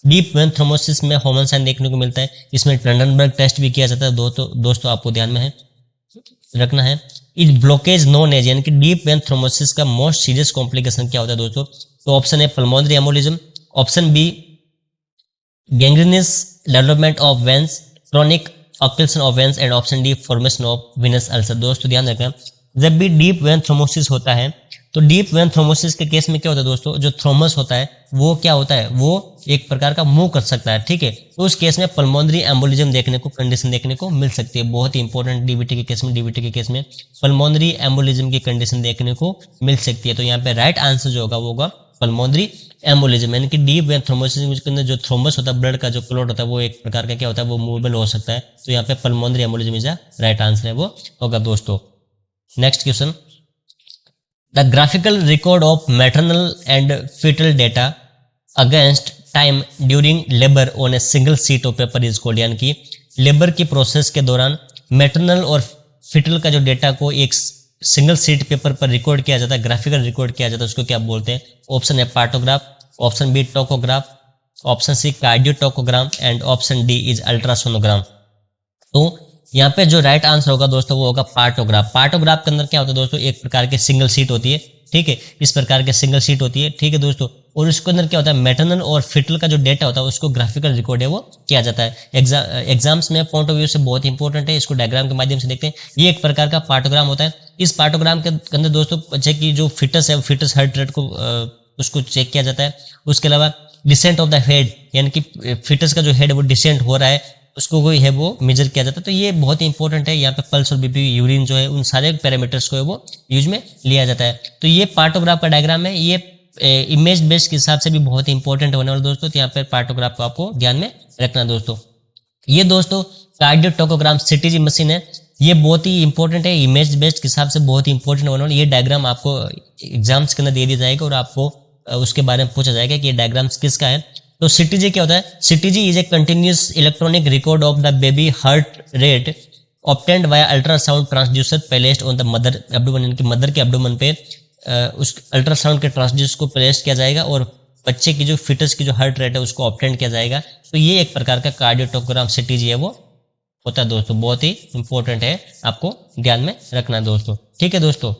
Speaker 1: डीप वेन थ्रोम्बोसिस में होमन साइन देखने को मिलता है, इसमें टंडनबर्ग टेस्ट भी किया जाता है दोस्तों आपको ध्यान में है रखना है। इस ब्लॉकेज नोन एज, यानी कि डीप वेन थ्रोम्बोसिस का मोस्ट सीरियस कॉम्प्लिकेशन क्या होता है दोस्तों, तो option A pulmonary embolism, option B gangrenous development of veins, chronic occlusion of veins and option D formation of venous ulcer. दोस्तों ध्यान रखना, जब भी डीप वेन थ्रोम्बोसिस होता है तो डीप वेन थ्रोम्बोसिस के केस में क्या होता है दोस्तों, जो थ्रोमस होता है वो क्या होता है, वो एक प्रकार का मूव कर सकता है, ठीक है। तो उस केस में पल्मोनरी एम्बोलिज्म देखने को, कंडीशन देखने को मिल सकती है। बहुत ही इंपॉर्टेंट डीबीटी के केस में पल्मोनरी एम्बोलिज्म की कंडीशन देखने को मिल सकती है। तो यहाँ पे राइट आंसर जो होगा वो होगा पल्मोनरी एम्बोलिज्म, यानी कि डीप वेन थ्रोम्बोसिस के अंदर जो थ्रोम्बस होता है, ब्लड का जो क्लॉट होता है वो एक प्रकार का क्या होता है, वो मूवेबल हो सकता है। तो यहाँ पे pulmonary embolism is right answer है वो होगा दोस्तों। Next question, the graphical record of maternal and fetal data against time during labour on a single sheet of paper is called, यानी कि लेबर की प्रोसेस के दौरान मैटरनल और फीटल का जो डेटा को एक सिंगल शीट पेपर पर रिकॉर्ड किया जाता है, ग्राफिकल रिकॉर्ड किया जाता है, उसको क्या बोलते हैं। Option A partograph, option B tocograph, option C cardiotocogram and option D is ultrasonogram. तो यहाँ पे जो राइट आंसर होगा दोस्तों वो होगा पार्टोग्राफ। पार्टोग्राफ के अंदर क्या होता है दोस्तों, एक प्रकार के सिंगल शीट होती है, ठीक है, इस प्रकार के सिंगल शीट होती है, ठीक है दोस्तों। और उसके अंदर क्या होता है, मैटरनल और फिटल का जो डेटा होता है उसको ग्राफिकल रिकॉर्ड है वो किया जाता है। एग्जाम्स में पॉइंट ऑफ व्यू से बहुत इंपॉर्टेंट है, इसको डायग्राम के माध्यम से देखते हैं। ये एक प्रकार का पार्टोग्राम होता है। इस पार्टोग्राम के अंदर दोस्तों बच्चे की जो फिटस है, फिटस हार्ट रेट को उसको चेक किया जाता है। उसके अलावा डिसेंट ऑफ द हेड, यानी कि फिटस का जो हेड है वो डिसेंट हो रहा है, उसको कोई है वो मेजर किया जाता है। तो ये बहुत ही इंपॉर्टेंट है। यहाँ पे पल्स और बीपी, यूरिन जो है, उन सारे पैरामीटर्स को है वो यूज में लिया जाता है। तो ये पार्टोग्राफ का डायग्राम है, ये इमेज बेस्ड के हिसाब से भी बहुत ही इंपॉर्टेंट होने वाला दोस्तों। तो यहाँ पे पार्टोग्राफ को आपको ध्यान में रखना दोस्तों। ये दोस्तों कार्डियोटोकोग्राम सीटीजी मशीन है। ये बहुत ही इंपॉर्टेंट है, इमेज बेस्ड के हिसाब से बहुत ही इंपॉर्टेंट होने वाला। ये डायग्राम आपको एग्जाम्स के अंदर दे दिया जाएगा और आपको उसके बारे में पूछा जाएगा कि ये डायग्राम्स किसका है। तो सीटीजी क्या होता है? CTG is a continuous electronic record of the baby heart rate obtained via ultrasound transducer placed on the mother abdomen, यानी कि मदर के एब्डोमेन पे उस अल्ट्रासाउंड के ट्रांसड्यूसर को प्लेस किया जाएगा और बच्चे की जो फिटस की जो हार्ट रेट है उसको ऑब्टेंड किया जाएगा। तो ये एक प्रकार का कार्डियोटोग्राम सीटीजी है वो होता है दोस्तों, बहुत ही इंपॉर्टेंट है, आपको ध्यान में रखना है दोस्तों। ठीक है दोस्तों,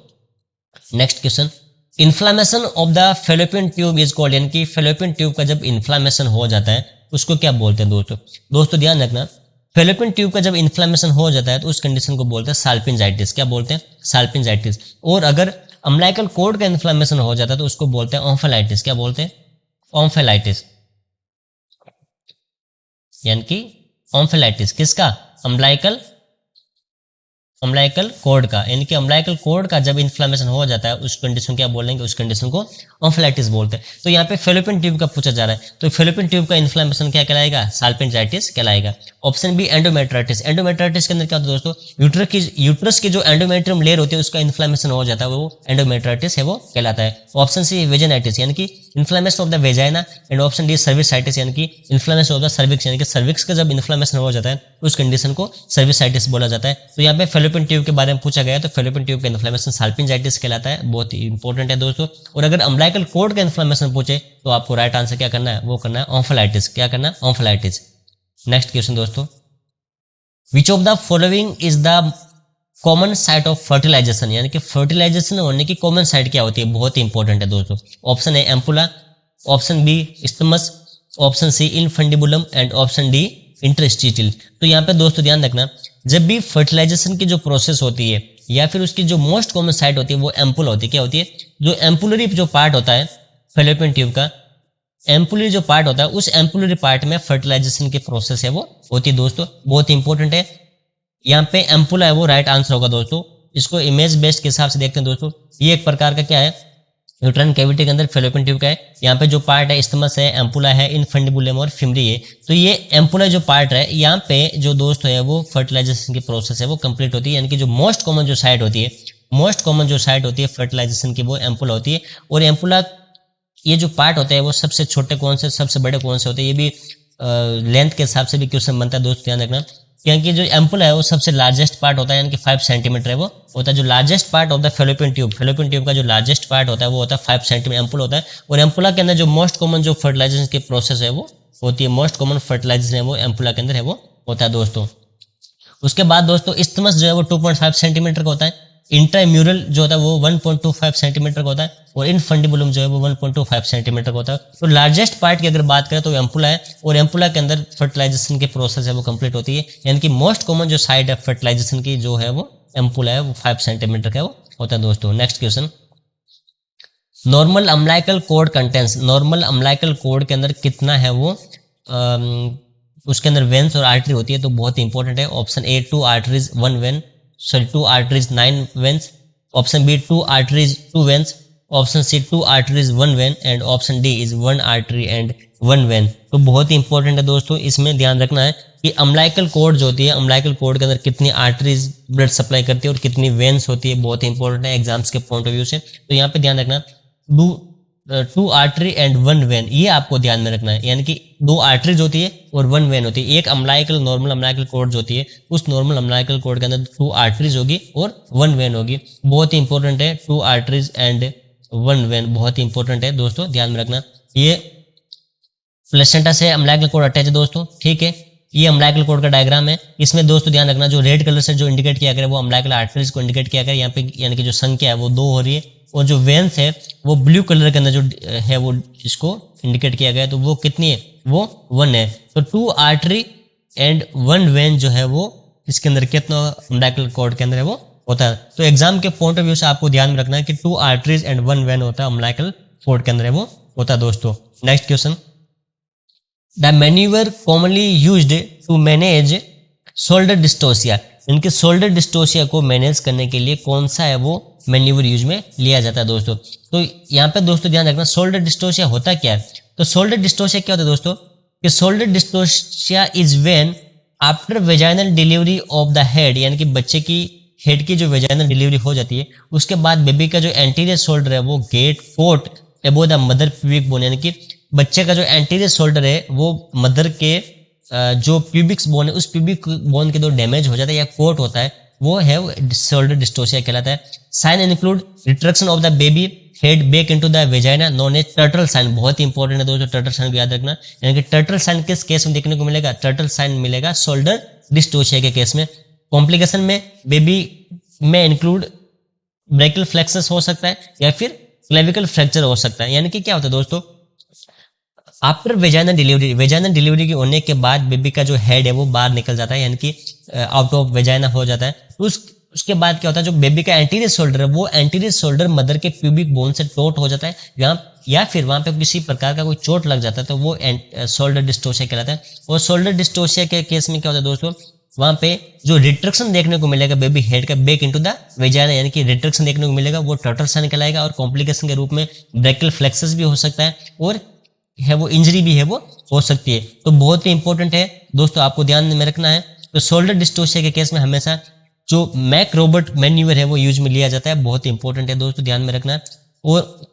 Speaker 1: next question, inflammation of the fallopian tube is called, यानी कि फेलोपियन ट्यूब का जब इन्फ्लामेशन हो जाता है उसको क्या बोलते हैं दोस्तों? दोस्तों ध्यान रखना, फेलोपियन ट्यूब का जब इन्फ्लामेशन हो जाता है तो उस कंडीशन को बोलते हैं साल्पिंजाइटिस। क्या बोलते हैं? साल्पिंजाइटिस। और अगर अम्लाइकल कोर्ड का इन्फ्लामेशन हो जाता है तो उसको बोलते हैं ओम्फेलाइटिस। क्या बोलते हैं? ओम्फेलाइटिस, यानी कि ओम्फेलाइटिस किसका? अम्लाइकल कोर्ड का, यानी कि अम्लाइकल कोर्ड का जब इन्फ्लामेशन हो जाता है उस कंडीशन क्या बोलेंगे? उस कंडीशन को ओम्फेलाइटिस बोलते हैं। तो यहाँ पे फेलोपियन ट्यूब का पूछा जा रहा है, तो फेलोपियन ट्यूब का इन्फ्लामेशन क्या कहलाएगा? साल्पिंजाइटिस कहलाएगा। Option B endometritis. एंडोमेट्राइटिस के अंदर क्या होता है दोस्तों? यूट्रस की जो एंडोमेट्रियम लेयर होती है उसका इन्फ्लामेशन हो जाता है, वो एंडोमेट्राइटिस है वो कहलाता है। ऑप्शन सी वेजाइनाइटिस, यानी कि inflammation of the vagina. And option D cervicitis, यानी कि इन्फ्लामेशन ऑफ द सर्विक्स, यानी कि सर्विक्स का जब इन्फ्लामेशन हो जाता है उस कंडीशन को सर्विसाइटिस बोला जाता है। तो यहाँ पे फेलोपियन ट्यूब के बारे में पूछा गया, तो फेलोपियन ट्यूब का इन्फ्लामेशन साल्पिंजाइटिस कहलाता है, बहुत ही इंपॉर्टेंट है दोस्तों। और अगर अम्लाइकल कोर्ड का इन्फ्लामेशन पूछे तो आपको राइट आंसर क्या करना है? वो करना है ओम्फेलाइटिस। क्या करना है? ओम्फेलाइटिस। नेक्स्ट क्वेश्चन दोस्तों, which of the following is the common site of fertilization, यानी कि फर्टिलाइजेशन होने की कॉमन साइट क्या होती है? बहुत ही इंपॉर्टेंट है दोस्तों। Option A ampulla, option B isthmus, option C infundibulum and option D interstitial. तो यहाँ पे दोस्तों ध्यान रखना, जब भी फर्टिलाइजेशन की जो प्रोसेस होती है या फिर उसकी जो मोस्ट कॉमन साइट होती है वो एम्पुला होती है। क्या होती है? जो एम्पुलरी जो पार्ट होता है फेलोपियन ट्यूब का, एम्पुलरी जो पार्ट होता है उस एम्पुलरी पार्ट में फर्टिलाइजेशन की प्रोसेस है वो होती है दोस्तों, बहुत इंपॉर्टेंट है। यहाँ पे एम्पुला है वो राइट आंसर होगा दोस्तों। इसको इमेज बेस्ड के हिसाब से देखते हैं दोस्तों, ये एक प्रकार का क्या है? यूट्राइन कैविटी के अंदर फेलोपियन ट्यूब का है। यहाँ पे जो पार्ट है स्टमस है, एम्पुला है, इनफंडिबुलम और फिमरी है। तो ये एम्पुला जो पार्ट है यहाँ पे जो दोस्त है वो फर्टिलाइजेशन की प्रोसेस है वो कंप्लीट होती है, यानी कि जो मोस्ट कॉमन जो साइट होती है, मोस्ट कॉमन जो साइट होती है फर्टिलाइजेशन की वो एम्पुला होती है। और एम्पुला ये जो पार्ट होता है वो सबसे छोटे कौन से सबसे बड़े कौन से होते हैं, ये भी लेंथ के हिसाब से भी क्वेश्चन बनता है दोस्त, ध्यान रखना। क्योंकि जो एम्पुला है वो सबसे लार्जेस्ट पार्ट होता है, यानी कि 5 सेंटीमीटर है वो होता है। जो largest part of the fallopian tube का जो लार्जेस्ट पार्ट होता है वो होता है 5 सेंटीमीटर एम्पुला होता है। और एम्पुला के अंदर जो मोस्ट कॉमन जो फर्टिलाइजेशन की प्रोसेस है वो होती है, मोस्ट कॉमन फर्टिलाइजेशन है वो एम्पुला के अंदर है वो होता है दोस्तों। उसके बाद दोस्तों स्टमस जो है वो 2.5 सेंटीमीटर का होता है। इंट्राम्यूरल जो होता है वो 1.25 सेंटीमीटर का होता है और इनफंडिबुलम जो है वो 1.25 सेंटीमीटर का होता है। तो लार्जेस्ट पार्ट की अगर बात करें तो एम्पुला है और एम्पुला के अंदर फर्टिलाइजेशन की प्रोसेस है वो कंप्लीट होती है, यानी कि मोस्ट कॉमन जो साइट है फर्टिलाइजेशन की जो है वो एम्पुला है वो 5 सेंटीमीटर का वो होता है दोस्तों। Next question, normal umbilical code contains, normal umbilical code के अंदर कितना है वो उसके अंदर वेन्स और आर्टरी होती है, तो बहुत इंपॉर्टेंट है। Option A 2 arteries 1 vein, sorry 2 arteries 9 veins, option B 2 arteries 2 veins, option C 2 arteries 1 vein and option D is 1 artery and 1 vein. तो बहुत ही इंपॉर्टेंट है दोस्तों, इसमें ध्यान रखना है कि अम्लाइकल कोड जो होती है, अम्लाइकल कोड के अंदर कितनी आर्टरीज ब्लड सप्लाई करती है और कितनी वेन्स होती है, बहुत ही इंपॉर्टेंट है एग्जाम्स के पॉइंट ऑफ व्यू से। तो यहाँ पे ध्यान रखना 2 आर्टरी एंड 1 वेन, ये आपको ध्यान में रखना है, यानी कि 2 आर्टरीज होती है और 1 वेन होती है। एक अम्लाइकल नॉर्मल अम्लाइकल कोड जो होती है उस नॉर्मल अम्लाइकल कोड के अंदर 2 आर्टरीज होगी और 1 वेन होगी, बहुत ही इंपॉर्टेंट है। 2 आर्टरीज एंड 1 वेन बहुत ही इंपॉर्टेंट है दोस्तों, ध्यान में रखना। ये प्लेसेंटा से अम्लाइकल कोड अटैच है दोस्तों, ठीक है। ये अम्लाइकल कोड का डायग्राम है, इसमें दोस्तों ध्यान रखना जो रेड कलर से जो इंडिकेट किया गया वो अम्लाइकल आर्टरीज को इंडिकेट किया गया, यहाँ पे यानी कि जो संख्या है वो 2 हो रही है और जो वेन्स है वो ब्लू कलर के अंदर जो है वो इसको इंडिकेट किया गया है, तो वो कितनी है? वो 1 है। तो 2 आर्टरी एंड 1 वेन जो है वो इसके अंदर कितना अम्लाइकल कोड के अंदर है वो होता है। तो एग्जाम के पॉइंट ऑफ व्यू से आपको ध्यान में रखना है कि 2 आर्टरीज एंड 1 वेन होता है अम्लाइकल कोड के अंदर है वो होता है दोस्तों। Next question, the manoeuvre commonly used to manage shoulder dystocia, इनके शोल्डर डिस्टोसिया को मैनेज करने के लिए कौन सा है वो मैन्यूवर यूज में लिया जाता है दोस्तों। तो यहाँ पे दोस्तों ध्यान रखना शोल्डर डिस्टोसिया होता क्या है। तो शोल्डर डिस्टोसिया क्या होता है दोस्तों कि shoulder dystocia is when after vaginal delivery of the head, यानी कि बच्चे की हेड की जो वेजाइनल डिलीवरी हो जाती है उसके बाद बेबी का जो एंटीरियर शोल्डर है वो get caught above the mother pubic bone, यानी कि बच्चे का जो एंटीरियर शोल्डर है वो मदर के जो प्यूबिक्स बोन है उस प्यूबिक बोन के जो डैमेज हो जाता है या कोट होता है वो है शोल्डर डिस्टोसिया कहलाता है। Sign include retraction of the baby head back into the vagina known as turtle sign, बहुत ही इंपॉर्टेंट है दोस्तों, टर्टल साइन को याद रखना। यानी कि टर्टल साइन किस केस में देखने को मिलेगा, टर्टल साइन मिलेगा शोल्डर डिस्टोसिया के केस में। कॉम्प्लिकेशन में बेबी में इंक्लूड ब्रेकियल फ्लेक्सस हो सकता है या फिर क्लेविकल फ्रैक्चर हो सकता है। यानी कि क्या होता है दोस्तों, आफ्टर वेजाइनल डिलीवरी के होने के बाद बेबी का जो हेड है वो बाहर निकल जाता है, यानी कि आउट ऑफ वेजाइना हो जाता है। उसके बाद क्या होता है, जो बेबी का एंटीरियर शोल्डर है वो एंटीरियर शोल्डर मदर के प्यूबिक बोन से टोट हो जाता है या फिर वहां पे किसी प्रकार का कोई चोट लग जाता है तो वो शोल्डर डिस्टोसिया कहलाता है। और शोल्डर डिस्टोसिया के केस में क्या होता है दोस्तों, वहां पे जो रिट्रैक्शन देखने को मिलेगा बेबी हेड का बैक इनटू द वेजाइना, यानी कि रिट्रैक्शन देखने को मिलेगा वो टर्टल साइन कहलाएगा। और कॉम्प्लिकेशन के रूप में ब्रेकियल फ्लेक्सस भी हो सकता है और है वो इंजरी भी है वो हो सकती है। तो बहुत ही इंपॉर्टेंट है दोस्तों, आपको ध्यान में रखना है। तो शोल्डर डिस्टोसिया के केस में हमेशा जो मैक रोबर्ट मैन्यूवर है वो यूज में लिया जाता है, बहुत ही इंपॉर्टेंट है दोस्तों, ध्यान में रखना है। और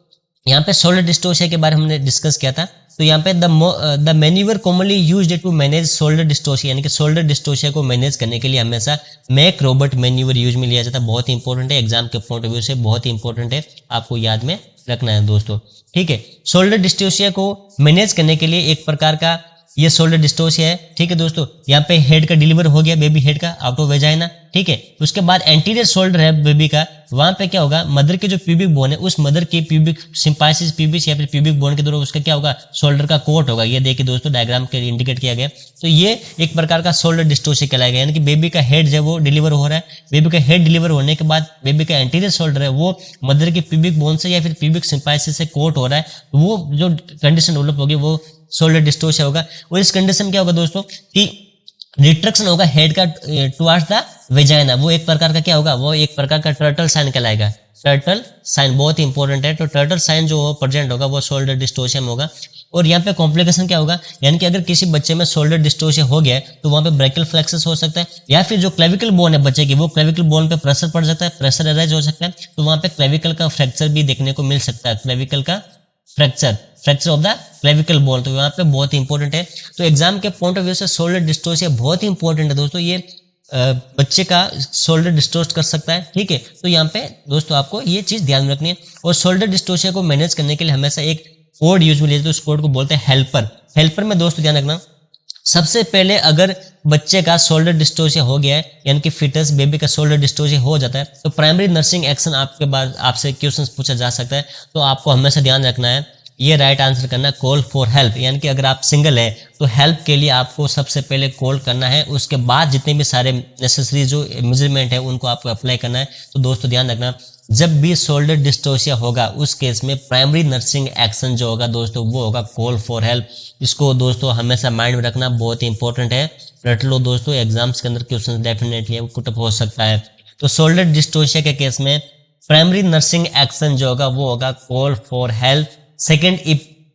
Speaker 1: यहाँ पे शोल्डर डिस्टोसिया के बारे में हमने डिस्कस किया था, तो यहाँ पे the manoeuvre commonly used to manage shoulder dystocia, यानी कि शोल्डर डिस्टोसिया को मैनेज करने के लिए हमेशा मैक रोबर्ट मैन्यूवर यूज में लिया जाता है। बहुत ही इंपॉर्टेंट है, एग्जाम के पॉइंट ऑफ व्यू से बहुत ही इंपॉर्टेंट है, आपको याद में रखना है दोस्तों, ठीक है। शोल्डर डिस्टोसिया को मैनेज करने के लिए एक प्रकार का ये शोल्डर डिस्टोसिया है, ठीक है दोस्तों। यहाँ पे हेड का डिलीवर हो गया बेबी हेड का आउट ऑफ वेजाइना, ठीक है। उसके बाद एंटीरियर शोल्डर है बेबी का, वहां पे क्या होगा, मदर के जो प्यूबिक बोन है उस मदर के प्यूबिक सिंपाइसिस प्यूबिस या फिर प्यूबिक बोन के द्वारा उसका क्या होगा, शोल्डर का कोट होगा। ये देखिए दोस्तों डायग्राम के इंडिकेट किया गया, तो ये एक प्रकार का शोल्डर डिस्टोसिया कहलाएगा। यानी कि बेबी का हेड जो वो डिलीवर हो रहा है, बेबी का हेड डिलीवर होने के बाद बेबी का एंटीरियर शोल्डर है वो मदर के प्यूबिक बोन से या फिर प्यूबिक सिंपाइसिस से कोट हो रहा है, वो जो कंडीशन डेवलप होगी वो शोल्डर डिस्टोसिया होगा। और इस कंडीशन क्या होगा दोस्तों कि रिट्रैक्शन होगा हेड का टुवर्ड्स द वेजाइना, वो एक प्रकार का क्या होगा, वो एक प्रकार का टर्टल साइन कहलाएगा। टर्टल साइन बहुत ही इंपॉर्टेंट है, तो टर्टल साइन जो प्रेजेंट होगा वो शोल्डर डिस्टोसिया में होगा। और यहाँ पे कॉम्प्लिकेशन क्या होगा, यानी कि अगर किसी बच्चे में शोल्डर डिस्टोसिया हो गया है तो वहां पे ब्रेकियल फ्लेक्सस हो सकता है, या फिर जो क्लेविकल बोन है बच्चे की वो क्लेविकल बोन पे प्रेशर पड़ सकता है, प्रेशर अराइज हो सकता है, तो वहां पे क्लेविकल का फ्रैक्चर भी देखने को मिल सकता है, क्लेविकल का fracture of the clavicle bone, तो यहाँ पे बहुत ही इंपॉर्टेंट है। तो एग्जाम के पॉइंट ऑफ व्यू से शोल्डर डिस्टोसिया बहुत ही इंपॉर्टेंट है दोस्तों, ये बच्चे का शोल्डर डिस्टोर्ट कर सकता है, ठीक है। तो यहाँ पे दोस्तों आपको ये चीज ध्यान में रखनी है। और शोल्डर डिस्टोसिया को मैनेज करने के लिए हमेशा एक कोड यूज में लिया जाता है, उस कोड को बोलते हैं हेल्पर। हेल्पर में दोस्तों ध्यान रखना, सबसे पहले अगर बच्चे का शोल्डर डिस्टोसिया हो गया है, यानी कि फिटस बेबी का शोल्डर डिस्टोसिया हो जाता है, तो प्राइमरी नर्सिंग एक्शन आपके बाद आपसे क्वेश्चंस पूछा जा सकता है, तो आपको हमेशा ध्यान रखना है, ये राइट आंसर करना है कॉल फॉर हेल्प। यानी कि अगर आप सिंगल है तो हेल्प के लिए आपको सबसे पहले कॉल करना है, उसके बाद जितने भी सारे नेसेसरी जो मेजरमेंट है उनको आपको अप्लाई करना है। तो दोस्तों ध्यान रखना, जब भी शोल्डर डिस्टोसिया होगा उस केस में प्राइमरी नर्सिंग एक्शन जो होगा दोस्तों वो होगा कॉल फॉर हेल्प। इसको दोस्तों हमेशा माइंड में रखना, बहुत ही इंपॉर्टेंट है, रट लो दोस्तों, एग्जाम्स के अंदर क्वेश्चन डेफिनेटली पुटअप हो सकता है। तो शोल्डर डिस्टोसिया के केस में प्राइमरी नर्सिंग एक्शन जो होगा वो होगा कॉल फॉर हेल्प। सेकेंड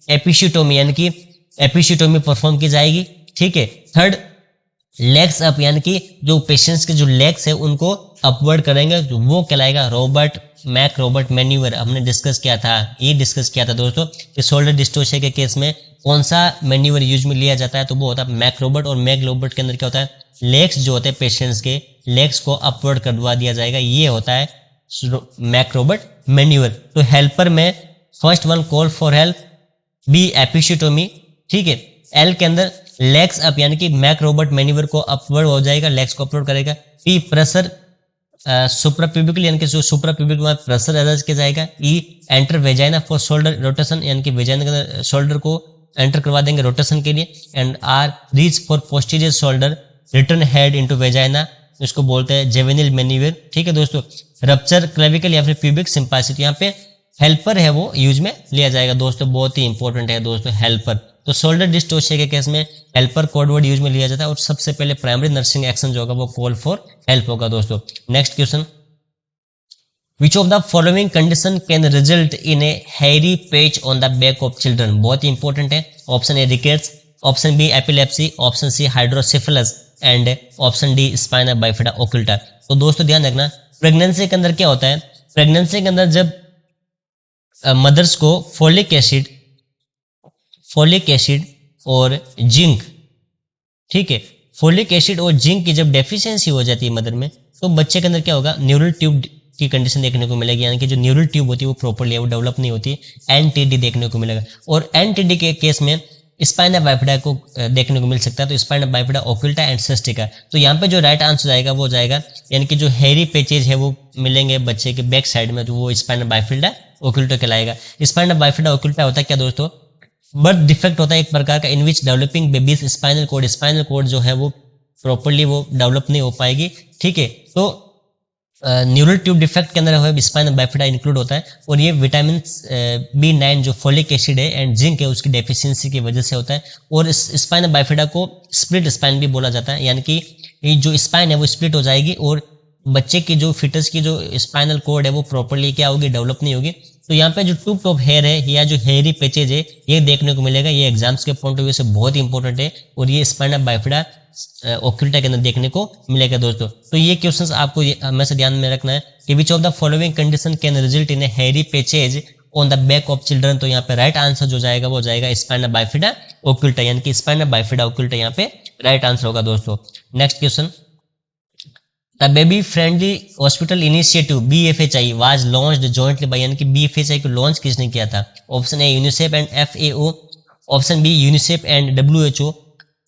Speaker 1: एपिसिटोमी, यानी कि एपिसिटोमी परफॉर्म की जाएगी, ठीक है। थर्ड लेग्स अप, यानी कि जो पेशेंट्स के जो लेग्स है उनको अपवर्ड करेंगे, वो कहलाएगा मैक रोबर्ट मैन्यूवर। हमने डिस्कस किया था दोस्तों कि शोल्डर डिस्टोसिया के केस में कौन सा मैन्यूवर यूज में लिया जाता है, तो वो होता है मैक रोबर्ट। और मैक रोबर्ट के अंदर क्या होता है, लेग्स जो होते हैं पेशेंट्स के लेग्स को अपवर्ड करवा दिया जाएगा, ये होता है मैक रोबर्ट मैन्यूवर। तो हेल्पर में first one call for help, B episiotomy, ठीक है। एल के अंदर लेग्स अप, यानी कि मैक रोबर्ट मैन्यूवर को अपवर्ड हो जाएगा, लेग्स को अपवर्ड करेगा। पी प्रेशर सुप्राप्यूबिकल, यानी कि जो सुप्राप्यूबिकल में प्रेशर अरेंज किया जाएगा। E enter vagina for shoulder rotation, यानी कि वेजाइना के अंदर शोल्डर को एंटर करवा देंगे रोटेशन के लिए। And are reach for posterior shoulder return head into vagina, इसको बोलते हैं जेवेनिल मैन्यूवर, ठीक है दोस्तों। रप्चर क्लेविकल या फिर प्यूबिक सिंपाइसिस, यहाँ पे हेल्पर है वो यूज में लिया जाएगा दोस्तों, बहुत ही इंपॉर्टेंट है दोस्तों हेल्पर। तो शोल्डर डिस्टोसिया के केस में हेल्पर कोड वर्ड यूज में लिया जाता है, और सबसे पहले प्राइमरी नर्सिंग एक्शन जो होगा वो कॉल फॉर हेल्प होगा दोस्तों। Next question, which of the following condition can result in a hairy patch on the back of children, बहुत ही इंपॉर्टेंट है। Option A rickets, option B epilepsy, option C hydrocephalus, and option D spina bifida occulta. तो दोस्तों ध्यान रखना, pregnancy के अंदर क्या होता है, प्रेगनेंसी के अंदर जब मदर्स को फोलिक एसिड और जिंक, ठीक है, फोलिक एसिड और जिंक की जब डेफिशिएंसी हो जाती है मदर में, तो बच्चे के अंदर क्या होगा, न्यूरल ट्यूब की कंडीशन देखने को मिलेगी, यानी कि जो न्यूरल ट्यूब होती है वो प्रॉपर्ली वो डेवलप नहीं होती, एनटीडी देखने को मिलेगा। और एनटीडी के केस में स्पाइना बाइफिडा को देखने को मिल सकता है, तो स्पाइना बाइफिडा ओक्युल्टा एंड सिस्टिका। तो यहाँ पे जो राइट आंसर जाएगा वो जाएगा, यानी कि जो हेरी पैचेज है वो मिलेंगे बच्चे के बैक साइड में, तो वो स्पाइना बाइफिडा ओक्युल्टा कहलाएगा। स्पाइना बाइफिडा ओक्युल्टा होता है क्या दोस्तों, बर्थ डिफेक्ट होता है एक प्रकार का, इन विच डेवलपिंग बेबीज स्पाइनल कोड जो है वो प्रॉपर्ली वो डेवलप नहीं हो पाएगी, ठीक है। तो न्यूरल ट्यूब डिफेक्ट के अंदर है स्पाइना बाइफिडा इंक्लूड होता है, और ये विटामिन B9 जो फोलिक एसिड है एंड जिंक है उसकी डेफिशिएंसी की वजह से होता है। और इस स्पाइना बाइफिडा को स्प्लिट स्पाइन भी बोला जाता है, यानी कि ये जो स्पाइन है वो स्प्लिट हो जाएगी और बच्चे की जो फिटस की जो स्पाइनल कोड है वो प्रॉपर्ली क्या होगी, डेवलप नहीं होगी। तो यहाँ पे जो टूप टॉप हेयर है या जो हेयरी पैचेज है ये देखने को मिलेगा, ये एग्जाम्स के पॉइंट ऑफ व्यू से बहुत इंपॉर्टेंट है, और ये स्पाइना बाइफिडा ओक्युल्टा के अंदर देखने को मिलेगा दोस्तों। तो ये क्वेश्चंस आपको हमेशा ध्यान में रखना है कि विच of the following condition can result in a hairy patches on the back of children. तो यहाँ पे राइट आंसर जो जाएगा वो जाएगा स्पाइना बाइफिडा ओक्युल्टा, यानी कि स्पाइना बाइफिडा ओक्युल्टा यहाँ पे राइट आंसर होगा दोस्तों। Next question, the baby friendly hospital initiative BFHI was launched jointly by, यानी कि BFHI को लॉन्च किसने किया था? Option A UNICEF and FAO, option B UNICEF and WHO,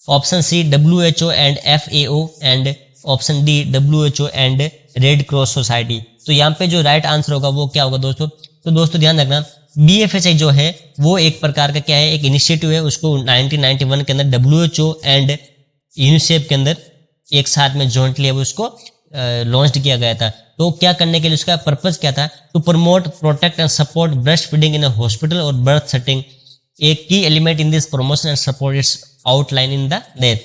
Speaker 1: option C WHO and FAO, and option D WHO and Red Cross Society. तो यहाँ पे जो राइट आंसर होगा वो क्या होगा दोस्तों? तो दोस्तों ध्यान रखना, BFHI जो है वो एक प्रकार का क्या है, एक इनिशिएटिव है, उसको 1991 के अंदर WHO एंड यूनिसेफ के अंदर एक साथ में जॉइंटली है उसको लॉन्च किया गया था। तो क्या करने के लिए, उसका पर्पस क्या था? To promote, protect and support breast feeding in a hospital और बर्थ सेटिंग। एक key element in this promotion and support it's outline in the death.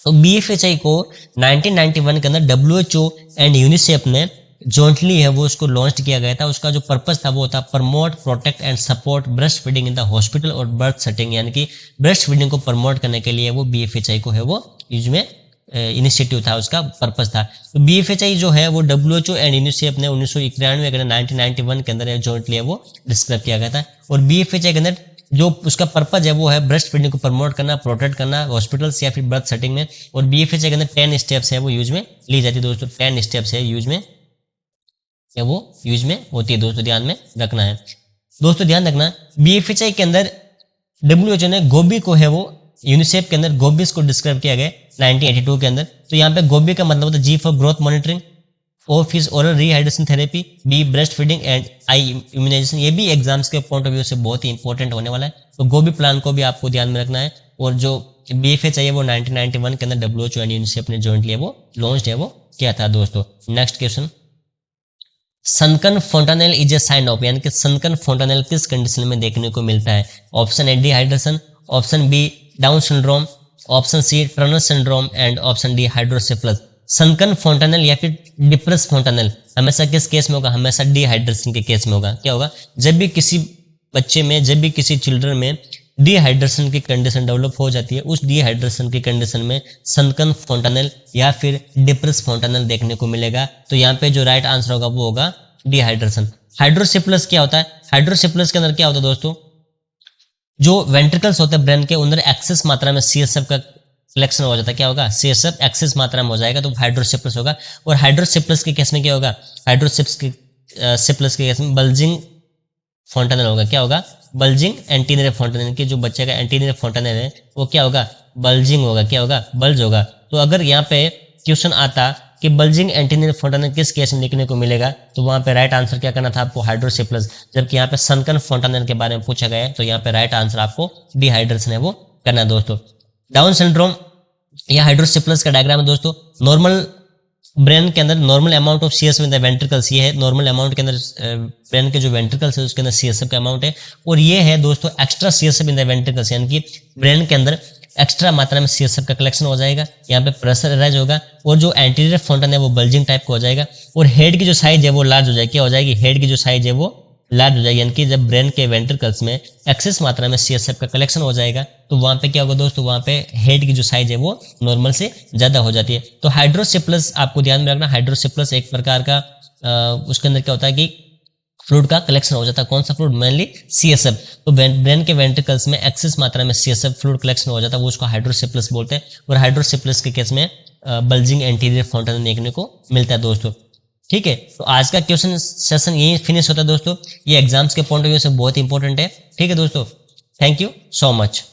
Speaker 1: तो BFHI को 1991 के अंदर WHO एंड यूनिसेफ ने जॉइंटली है वो उसको लॉन्च किया गया था। उसका जो पर्पस था वो था promote, protect and support breast feeding in the hospital और बर्थ सेटिंग, यानी कि ब्रेस्ट फीडिंग को प्रमोट करने के लिए वो BFHI को है वो यूज में इनिशिएटिव था, उसका पर्पस था। तो BFHI जो है वो WHO एंड यूनिसेफ ने 1991 के अंदर 1991 के अंदर जॉइंटली है वो डिस्क्राइब किया गया था। और BFHI के अंदर जो उसका पर्पज है वो है ब्रेस्ट फीडिंग को प्रमोट करना, प्रोटेक्ट करना हॉस्पिटल्स या फिर बर्थ सेटिंग में। और BFHI के अंदर 10 स्टेप्स है वो यूज में ली जाती है दोस्तों, 10 स्टेप्स है यूज में वो यूज में होती है दोस्तों, ध्यान में रखना है। दोस्तों ध्यान रखना, BFHI के अंदर WHO ने गोबी को है वो यूनिसेफ के अंदर गोबीज को डिस्क्राइब किया गया 1982 के अंदर। तो यहाँ पे गोबी का मतलब होता है G for growth monitoring, O फिर oral rehydration therapy, B breast feeding and I immunisation. ये भी एग्जाम्स के पॉइंट ऑफ व्यू से बहुत ही इंपॉर्टेंट होने वाला है, तो गोबी प्लान को भी आपको ध्यान में रखना है। और जो BFHI है वो 1991 के अंदर WHO एंड यूनिसेफ ने जॉइंटली वो लॉन्च है वो किया था दोस्तों। Next question, sunken fontanelle is a sign of, यानी कि सनकन फोंटानेल किस कंडीशन में देखने को मिलता है? Option A dehydration, option B Down syndrome, option C Turner syndrome and option D hydrocephalus. Sunken fontanelle या फिर डिप्रेस फोंटानेल हमेशा किस केस में होगा? हमेशा डिहाइड्रेशन के केस में होगा। क्या होगा? जब भी किसी बच्चे में, जब भी किसी चिल्ड्रन में डिहाइड्रेशन की कंडीशन डेवलप हो जाती है, उस डिहाइड्रेशन की कंडीशन में सनकन फोंटानेल या फिर डिप्रेस फोंटानेल देखने को मिलेगा। तो यहाँ पे जो राइट आंसर होगा वो होगा डिहाइड्रेशन। हाइड्रोसेफलस क्या होता है? हाइड्रोसेफलस के अंदर क्या होता है दोस्तों? जो वेंट्रिकल्स होते हैं ब्रेन के अंदर एक्सेस मात्रा में CSF का कलेक्शन हो जाता है। क्या होगा? CSF एक्सेस मात्रा में हो जाएगा तो हाइड्रोसेफलस होगा। और हाइड्रोसेफलस के केस में क्या होगा? हाइड्रोसेफलस के केस में बल्जिंग फोंटानेल होगा। क्या होगा? बल्जिंग एंटीनियर फोंटानेल की जो बच्चे का एंटीनियर फोंटानेल है वो क्या होगा? बल्जिंग होगा। क्या होगा? बल्ज होगा। तो अगर यहाँ पे क्वेश्चन आता कि बल्जिंग एंटीनियर फोंटानेल किस केस में देखने को मिलेगा, तो वहाँ पे राइट आंसर क्या करना था आपको? हाइड्रोसेफलस। जबकि यहाँ पे सनकन फोंटानेल के बारे में पूछा गया है, तो यहाँ पे राइट आंसर आपको डिहाइड्रेशन है वो करना है दोस्तों। डाउन सिंड्रोम या हाइड्रोसेफलस का डायग्राम है दोस्तों। नॉर्मल ब्रेन के अंदर normal amount of CSF in the ventricles, ये है नॉर्मल अमाउंट के अंदर ब्रेन के जो वेंट्रिकल्स है उसके अंदर CSF का अमाउंट है। और ये है दोस्तों extra CSF in the ventricles, यानी कि ब्रेन के अंदर एक्स्ट्रा मात्रा में CSF का कलेक्शन हो जाएगा। यहाँ पे प्रेशर अराइज होगा और जो एंटीरियर फोंटन है वो बल्जिंग टाइप का हो जाएगा। और हेड की जो साइज है वो लार्ज हो जाएगी। क्या हो जाएगी? हेड की जो साइज है वो लार्ज हो जाएगी, यानी कि जब ब्रेन के वेंट्रिकल्स में एक्सेस मात्रा में CSF का कलेक्शन हो जाएगा तो वहां पे क्या होगा दोस्तों, वहां पे हेड की जो साइज है वो नॉर्मल से ज्यादा हो जाती है। तो हाइड्रोसेफलस आपको ध्यान में रखना, हाइड्रोसेफलस एक प्रकार का उसके अंदर क्या होता है कि फ्लूइड का कलेक्शन हो जाता है। कौन सा फ्लूइड? Mainly CSF। तो ब्रेन के वेंट्रिकल्स में एक्सेस मात्रा में CSF फ्लूइड कलेक्शन हो जाता है, वो उसको हाइड्रोसेफलस बोलते हैं। और हाइड्रोसेफलस के केस में बल्जिंग एंटीरियर फाउंटेन देखने को मिलता है दोस्तों। ठीक है, तो आज का क्वेश्चन सेशन यही फिनिश होता है दोस्तों। ये एग्जाम्स के पॉइंट ऑफ व्यू से बहुत इंपॉर्टेंट है। ठीक है दोस्तों, थैंक यू सो मच।